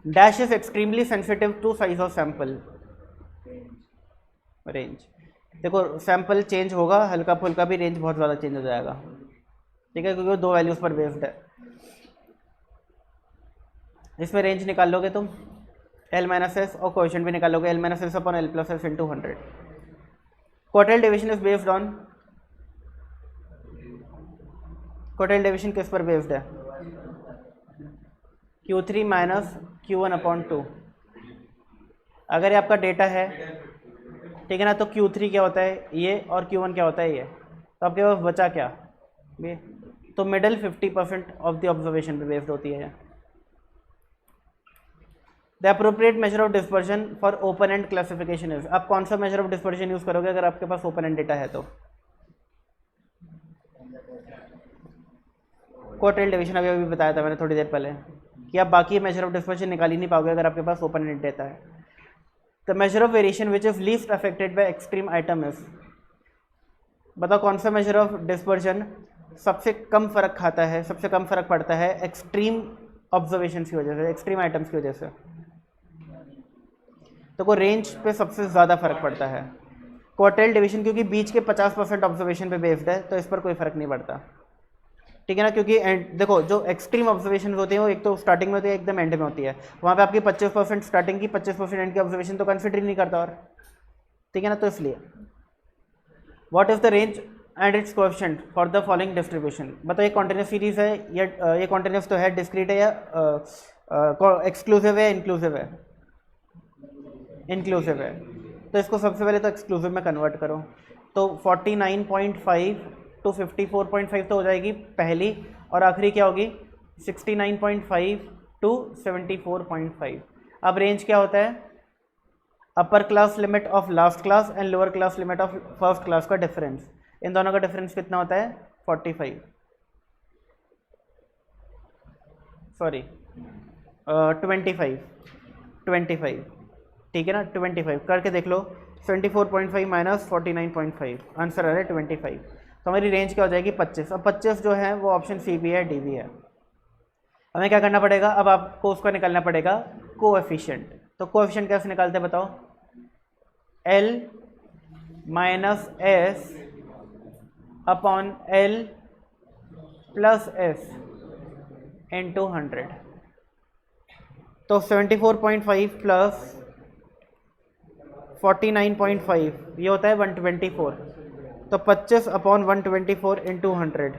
Dash is extremely sensitive to size of sample, range देखो सैंपल चेंज होगा हल्का फुल्का भी, रेंज बहुत ज़्यादा चेंज हो जाएगा, ठीक है, क्योंकि वो 2 वैल्यूज़ पर बेस्ड है। इसमें रेंज निकाल लोगे तुम L माइनस एस, और कोएफिशिएंट भी निकाल लोगे L minus S upon L plus S into 100। Quartile deviation is based on, quartile deviation किस पर बेस्ड है? Q3 minus Q1 upon 2। अगर ये आपका डेटा है, ठीक है ना, तो Q3 क्या होता है ये, और Q1 क्या होता है ये, तो आपके पास बचा क्या ये, तो मिडल 50% ऑफ द ऑब्जर्वेशन पे बेस्ड होती है। The appropriate measure of dispersion for open and classification is, आप कौन सा मेजर ऑफ डिस्पर्शन यूज करोगे अगर आपके पास ओपन एंड डेटा है तो? क्वार्टाइल डेविएशन अभी अभी बताया था मैंने थोड़ी देर पहले कि आप बाकी मेजर ऑफ डिस्पर्शन निकाल ही नहीं पाओगे अगर आपके पास ओपन एंड डेटा है। The measure of variation which is least affected by extreme item is, बताओ कौन सा मेजर ऑफ डिस्पर्शन सबसे कम फर्क खाता है, सबसे कम फर्क पड़ता है एक्सट्रीम ऑब्जर्वेशन की वजह से, एक्सट्रीम आइटम्स की वजह से। तो को रेंज पे सबसे ज़्यादा फर्क पड़ता है। क्वार्टाइल डिवीजन क्योंकि बीच के 50% ऑब्जर्वेशन पे बेस्ड है, तो इस पर कोई फर्क नहीं पड़ता, ठीक है ना, क्योंकि देखो जो एक्सट्रीम ऑब्जर्वेशन होती है वो एक तो स्टार्टिंग में होती है, एकदम एंड में होती है, वहाँ पे आपकी 25% स्टार्टिंग की 25% एंड की ऑब्जर्वेशन तो कंसिडर ही नहीं करता, और ठीक है ना, तो इसलिए what is the range and it's coefficient for the following distribution. बताओ ये कॉन्टिन्यूस सीरीज है या ये कॉन्टिन्यूस तो है, डिस्क्रीट है या एक्सक्लूसिव है, इंक्लूसिव है? इंक्लूसिव है, तो इसको सबसे पहले तो एक्सक्लूसिव में कन्वर्ट करो, तो 49.5 टू 54.5 तो हो जाएगी पहली, और आखिरी क्या होगी 69.5 टू 74.5। अब रेंज क्या होता है? Upper class limit of last class and lower class limit of first class का डिफरेंस, इन दोनों का डिफरेंस कितना होता है? 45, सॉरी 25, ठीक है ना, 25 करके देख लो, 74.5 माइनस 49.5, आंसर आ रहा है 25, तो हमारी रेंज क्या हो जाएगी 25। अब 25 जो है वो ऑप्शन सी भी है, डी भी है। हमें क्या करना पड़ेगा, अब आपको उसका निकालना पड़ेगा कोएफिशिएंट। तो कोएफिशिएंट कैसे निकालते हैं बताओ? L minus S upon L plus S into 100, तो 74.5 प्लस 49.5 ये होता है 124, तो 25 अपॉन 124 इंटू 100,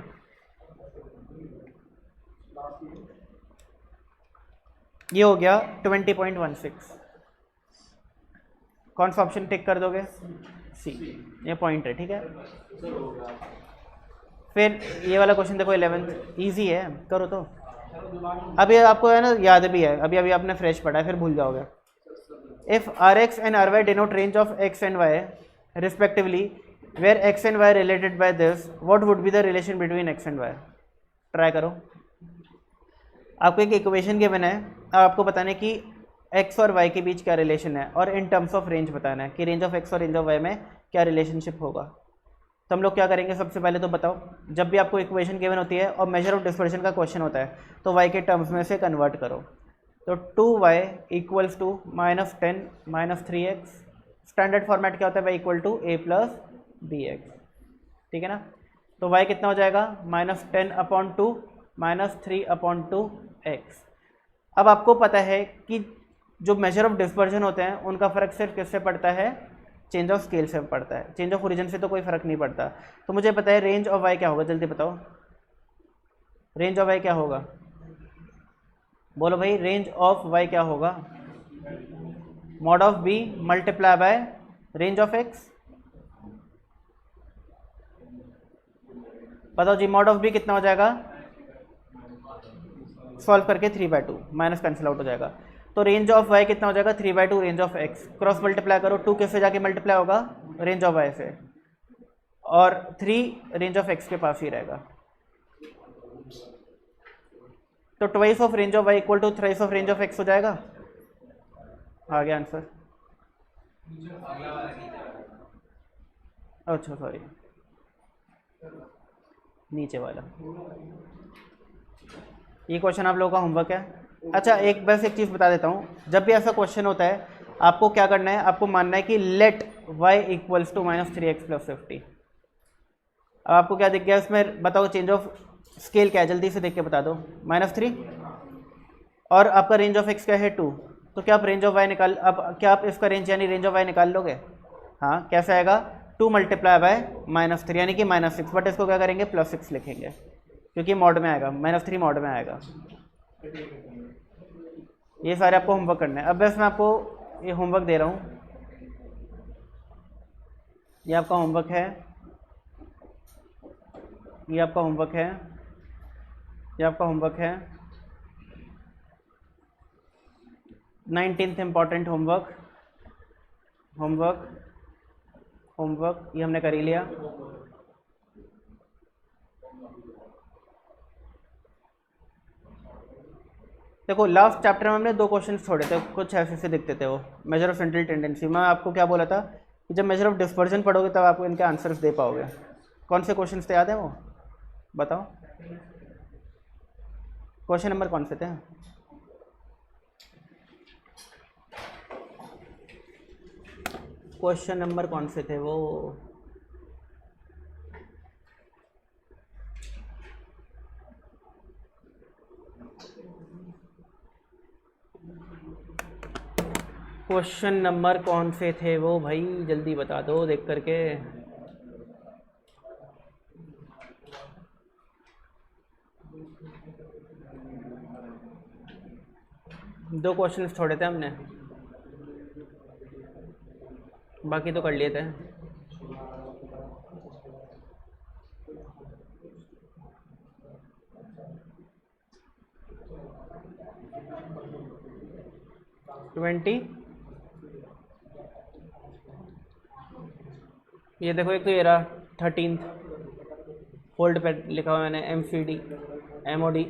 ये हो गया 20.16। कौन सा ऑप्शन टिक कर दोगे? सी, ये पॉइंट है, ठीक है। फिर ये वाला क्वेश्चन देखो 11th, इजी है, करो तो। अभी आपको है ना याद भी है, अभी अभी आपने फ्रेश पढ़ा है, फिर भूल जाओगे। If Rx and Ry denote range of x and y respectively, where X and Y related by this, what would be the relation between X and Y. Try करो। आपको एक इक्वेशन गिवन है, अब आपको बताना है कि एक्स और वाई के बीच क्या रिलेशन है, और इन टर्म्स ऑफ रेंज बताना है कि रेंज ऑफ एक्स और रेंज ऑफ वाई में क्या रिलेशनशिप होगा। तो हम लोग क्या करेंगे, सबसे पहले तो बताओ, जब भी आपको इक्वेशन गिवन होती है और मेजर ऑफ डिस्पर्शन का क्वेश्चन होता है तो वाई के टर्म्स में से कन्वर्ट करो। तो 2y equals to -10 -3x, standard format क्या होता है, y equal to a plus B X, ठीक है ना। तो y कितना हो जाएगा, -10/2 -3/2x। अब आपको पता है कि जो मेजर ऑफ डिस्पर्जन होते हैं उनका फ़र्क सिर्फ किससे पड़ता है, चेंज ऑफ स्केल से पड़ता है, चेंज ऑफ ओरिजिन से तो कोई फ़र्क नहीं पड़ता। तो मुझे पता है रेंज ऑफ y क्या होगा, जल्दी बताओ रेंज ऑफ y क्या होगा, बोलो भाई रेंज ऑफ y क्या होगा, mod of b multiply by range of x। बताओ जी, मॉड ऑफ b कितना हो जाएगा, सॉल्व करके 3/2 माइनस कैंसिल आउट हो जाएगा। तो रेंज ऑफ y कितना हो जाएगा, 3/2 range of x, cross multiply करो, 2 किससे जाके मल्टीप्लाई होगा, रेंज ऑफ y से, और 3 रेंज ऑफ x के पास ही रहेगा। तो twice of range of y equal to thrice of range of x हो जाएगा। आ गया आंसर। अच्छा सॉरी, नीचे वाला, ये क्वेश्चन आप लोगों का होमवर्क है। अच्छा एक बस एक चीज़ बता देता हूँ, जब भी ऐसा क्वेश्चन होता है आपको क्या करना है, आपको मानना है कि late y equals to -3x + 50। अब आपको क्या दिख गया इसमें, बताओ चेंज ऑफ स्केल क्या है, जल्दी से देख के बता दो, -3, और आपका रेंज ऑफ x क्या है 2। तो क्या आप रेंज ऑफ y निकाल, अब क्या आप इसका रेंज यानी रेंज ऑफ y निकाल लोगे, हाँ कैसे आएगा, 2 मल्टीप्लाई बाय -3 यानी कि -6, बट इसको क्या करेंगे +6 लिखेंगे क्योंकि मॉड में आएगा, -3 मॉड में आएगा। ये सारे आपको होमवर्क करना है। अब बस मैं आपको ये होमवर्क दे रहा हूँ, ये आपका होमवर्क है, ये आपका होमवर्क है, ये आपका होमवर्क है, 19th important homework, homework homework ये हमने कर ही लिया। देखो लास्ट चैप्टर में हमने 2 क्वेश्चन छोड़े थे, कुछ ऐसे से दिखते थे वो, मेजर ऑफ सेंट्रल टेंडेंसी। मैं आपको क्या बोला था कि जब मेजर ऑफ डिस्पर्जन पढ़ोगे तब आपको इनके आंसर्स दे पाओगे। कौन से क्वेश्चन थे याद है वो, बताओ क्वेश्चन नंबर कौन से थे, क्वेश्चन नंबर कौन से थे वो, क्वेश्चन नंबर कौन से थे वो भाई, जल्दी बता दो देख करके। दो क्वेश्चन छोड़े थे हमने, बाकी तो कर लिए थे। ये देखो, एक तो ये रहा 13th फोल्ड पे लिखा हुआ मैंने, MCD MOD,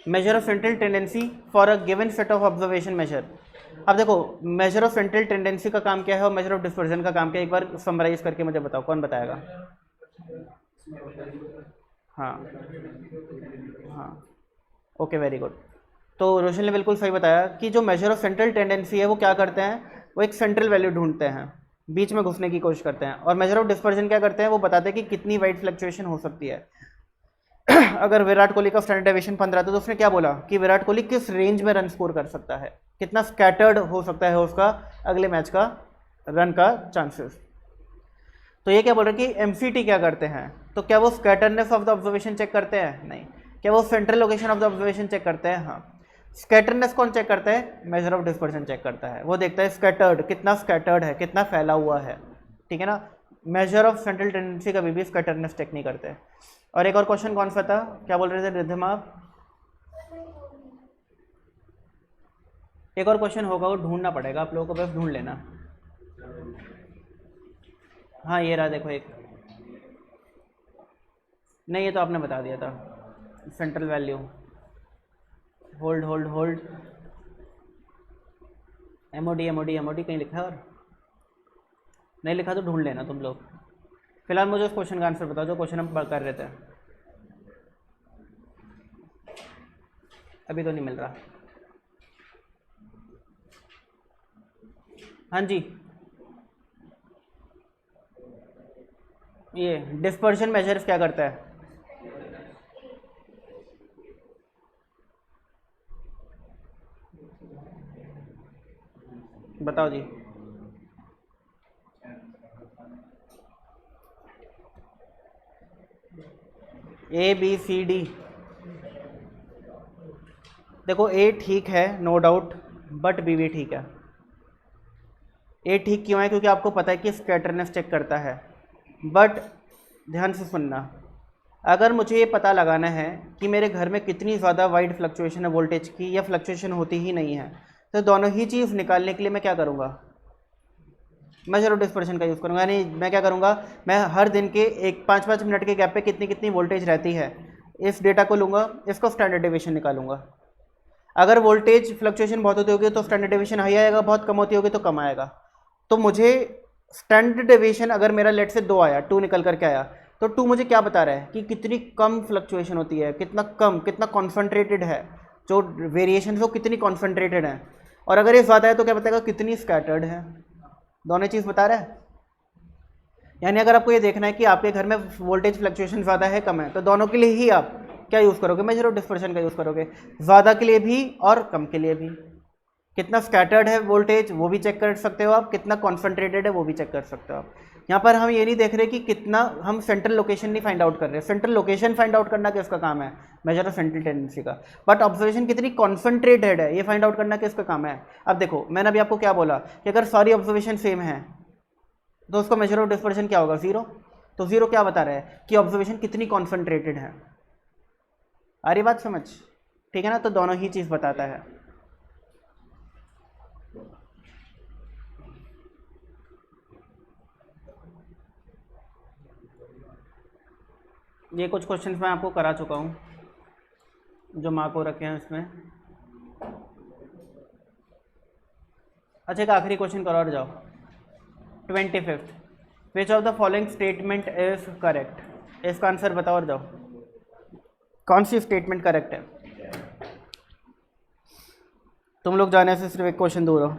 measure of central tendency for a given set of observation measure. अब देखो मेजर ऑफ सेंट्रल टेंडेंसी का काम क्या है और मेजर ऑफ डिस्पर्जन का काम क्या है, एक बार समराइज करके मुझे बताओ, कौन बताएगा। हाँ हाँ, ओके वेरी गुड। तो रोशन ने बिल्कुल सही बताया कि जो मेजर ऑफ सेंट्रल टेंडेंसी है वो क्या करते हैं, वो एक सेंट्रल वैल्यू ढूंढते हैं, बीच में घुसने की कोशिश करते हैं, और मेजर ऑफ डिस्पर्जन क्या करते हैं, वो बताते हैं कि कितनी वाइड फ्लक्चुएशन हो सकती है। अगर विराट कोहली का स्टैंडर्ड डेविएशन 15 था तो उसने क्या बोला कि विराट कोहली किस रेंज में रन स्कोर कर सकता है, कितना स्कैटर्ड हो सकता है उसका अगले मैच का रन का चांसेस। तो ये क्या बोल रहे हैं कि MCT क्या करते हैं, तो क्या वो scatterness of the observation check करते हैं, नहीं। क्या वो central location of the observation check करते हैं, हाँ। स्कैटरनेस कौन चेक करता है, मेजर ऑफ डिस्पर्जन चेक करता है, वो देखता है स्कैटर्ड, कितना स्कैटर्ड है, कितना फैला हुआ है, ठीक है ना। मेजर ऑफ सेंट्रल टेंडेंसी कभी भी स्कैटरनेस चेक नहीं करते। और एक और क्वेश्चन कौन सा था, क्या बोल रहे थे रिद्धम आप, एक और क्वेश्चन होगा वो ढूंढना पड़ेगा आप लोगों को, बस ढूंढ लेना। हाँ ये रहा देखो एक, नहीं ये तो आपने बता दिया था, central value. Hold hold hold, MoD MoD MoD कहीं लिखा है? और नहीं लिखा तो ढूंढ लेना तुम लोग। फिलहाल मुझे उस क्वेश्चन का आंसर बताओ जो क्वेश्चन हम कर रहे थे। अभी तो नहीं मिल रहा। हाँ जी, ये डिस्पर्शन मेजर्स क्या करता है? बताओ जी। ए बी सी डी, देखो ए ठीक है नो डाउट, बट बी भी ठीक है। ए ठीक क्यों है? क्योंकि आपको पता है कि स्कैटरनेस चेक करता है। बट ध्यान से सुनना, अगर मुझे ये पता लगाना है कि मेरे घर में कितनी ज़्यादा वाइड फ्लक्चुएशन है वोल्टेज की, या फ्लक्चुएशन होती ही नहीं है, तो दोनों ही चीज़ निकालने के लिए मैं क्या करूँगा? मेजर ऑफ डिस्पर्शन का यूज़ करूँगा। यानी मैं क्या करूँगा, मैं हर दिन के 5-5 मिनट के गैप पे कितनी कितनी वोल्टेज रहती है, इस डेटा को लूँगा, इसको स्टैंडर्ड डेविएशन निकालूंगा। अगर वोल्टेज फ्लक्चुएशन बहुत होती होगी तो स्टैंडर्ड डेविएशन हाई आएगा, बहुत कम होती होगी तो कम आएगा। तो मुझे स्टैंडर्ड डेविएशन अगर मेरा लेट से 2 आया, 2 निकल करके आया, तो 2 मुझे क्या बता रहा है कि कितनी कम फ्लक्चुएशन होती है, कितना कम, कितना कॉन्सेंट्रेटेड है, जो वेरिएशन वो कितनी कॉन्सेंट्रेटेड है। और अगर ये ज़्यादा है तो क्या बताएगा कितनी स्कैटर्ड है। दोनों चीज़ बता रहा है। यानी अगर आपको ये देखना है कि आपके घर में वोल्टेज फ्लक्चुएशन ज़्यादा है कम है, तो दोनों के लिए ही आप क्या यूज़ करोगे? मेजर ऑफ डिस्पर्शन का यूज़ करोगे, ज़्यादा के लिए भी और कम के लिए भी। कितना स्कैटर्ड है वोल्टेज वो भी चेक कर सकते हो आप, कितना कॉन्सेंट्रेटेड है वो भी चेक कर सकते हो आप। यहाँ पर हम ये नहीं देख रहे कि कितना, हम सेंट्रल लोकेशन नहीं फाइंड आउट कर रहे। सेंट्रल लोकेशन फाइंड आउट करना किसका काम है? मेजर ऑफ सेंट्रल टेंडेंसी का। बट ऑब्जर्वेशन कितनी कॉन्सेंट्रेटेड है ये फाइंड आउट करना किसका काम है? अब देखो मैंने अभी आपको क्या बोला कि अगर सारी ऑब्जर्वेशन सेम है तो उसका मेजर ऑफ डिस्पर्शन क्या होगा? 0। तो 0 क्या बता रहा है कि ऑब्जर्वेशन कितनी कॉन्सेंट्रेटेड है। आ रही बात समझ? ठीक है ना? तो दोनों ही चीज़ बताता है। ये कुछ क्वेश्चंस मैं आपको करा चुका हूँ जो मार्क हो रखे हैं इसमें। अच्छा एक आखिरी क्वेश्चन करो और जाओ। 25th, which of the following statement is correct? इसका आंसर बताओ और जाओ। कौन सी स्टेटमेंट करेक्ट है? तुम लोग जाने से सिर्फ एक क्वेश्चन दूर हो।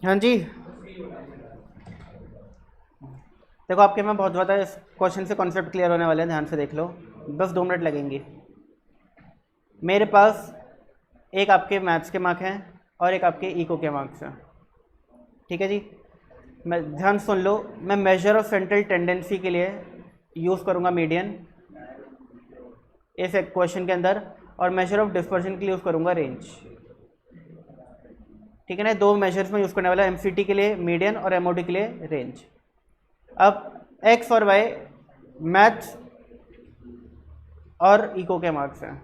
हाँ जी, देखो आपके में बहुत ज़्यादा इस क्वेश्चन से कॉन्सेप्ट क्लियर होने वाले हैं, ध्यान से देख लो, बस 2 मिनट लगेंगे। मेरे पास एक आपके मैथ्स के मार्क हैं और एक आपके इको के मार्क्स हैं, ठीक है जी। मैं ध्यान सुन लो, मैं मेजर ऑफ सेंट्रल टेंडेंसी के लिए यूज़ करूँगा मीडियन इस एक क्वेश्चन के अंदर, और मेजर ऑफ डिस्पर्शन के लिए यूज़ करूँगा रेंज, ठीक है ना। 2 मेजर्स में यूज़ करने वाला, एमसीटी के लिए मीडियन और एमओडी के लिए रेंज। अब एक्स और वाई मैथ्स और इको के मार्क्स हैं,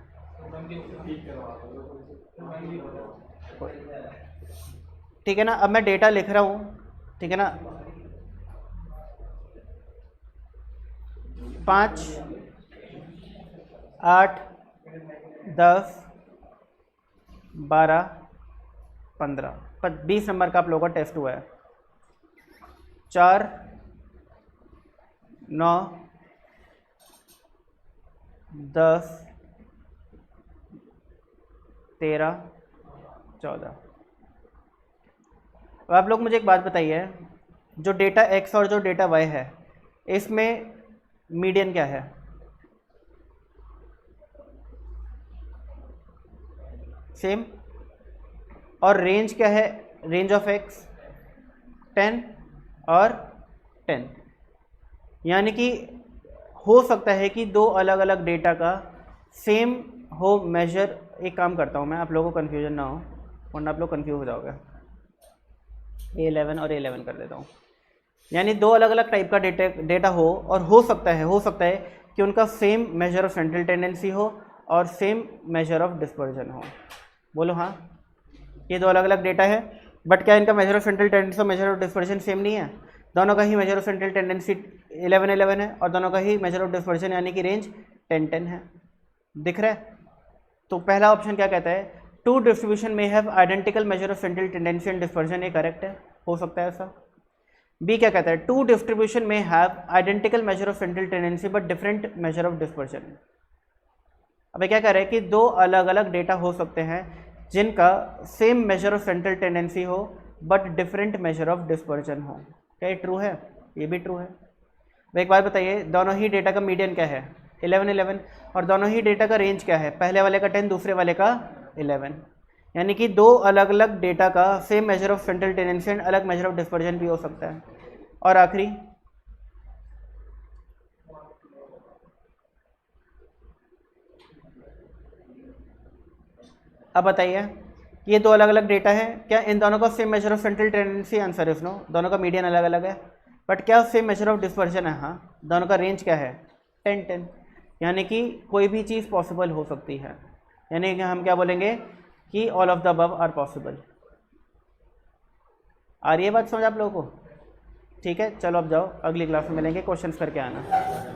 ठीक है ना। अब मैं डेटा लिख रहा हूँ, ठीक है ना। 5, 8, 10, 12, 15, 20 नंबर का आप लोगों का टेस्ट हुआ है। 4, 9, 10, 13, 14। अब आप लोग मुझे एक बात बताइए, जो डेटा x और जो डेटा y है इसमें मीडियन क्या है? सेम। और रेंज क्या है? रेंज ऑफ x 10 और 10, यानी कि हो सकता है कि दो अलग अलग डेटा का सेम हो मेजर। एक काम करता हूँ मैं, आप लोगों को कन्फ्यूजन ना हो वरना आप लोग कन्फ्यूज हो जाओगे। A11 और A11 कर देता हूँ। यानी दो अलग अलग टाइप का डेटा हो और हो सकता है कि उनका same measure of central tendency हो और सेम मेजर ऑफ डिस्पर्जन हो। बोलो हाँ, ये दो अलग अलग डेटा है, बट क्या इनका मेजर ऑफ सेंट्रल टेंडेंसी और मेजर ऑफ डिस्पर्जन सेम नहीं है? दोनों का ही मेजर ऑफ सेंट्रल टेंडेंसी 11 है और दोनों का ही मेजर ऑफ डिस्पर्जन यानी कि रेंज 10 है। दिख रहा है? तो पहला ऑप्शन क्या कहता है, टू डिस्ट्रीब्यूशन में have identical major of central tendency and dispersion, ये करेक्ट है, हो सकता है ऐसा। बी क्या कहता है, टू डिस्ट्रीब्यूशन में have identical major of central tendency but different measure of dispersion. अब क्या कह रहे हैं कि दो अलग अलग डेटा हो सकते हैं जिनका same measure of central tendency हो but different measure of dispersion हो। क्या ये ट्रू है? ये भी ट्रू है। अब एक बात बताइए, दोनों ही डेटा का मीडियन क्या है? 11 और दोनों ही डेटा का रेंज क्या है? पहले वाले का 10, दूसरे वाले का 11। यानी कि दो अलग अलग डेटा का same measure of central tendency and अलग मेजर ऑफ डिस्पर्जन भी हो सकता है। और आखिरी, अब बताइए, ये दो अलग अलग डेटा है, क्या इन दोनों का same measure of central tendency? Answer is no, दोनों का मीडियन अलग अलग है। बट क्या सेम मेजर ऑफ डिस्पर्जन है? हाँ, दोनों का रेंज क्या है? 10-10। यानी कि कोई भी चीज़ पॉसिबल हो सकती है, यानी कि हम क्या बोलेंगे कि all of the above are possible. आ रही है बात समझ आप लोगों को? ठीक है, चलो अब जाओ, अगली क्लास में मिलेंगे, क्वेश्चंस करके आना।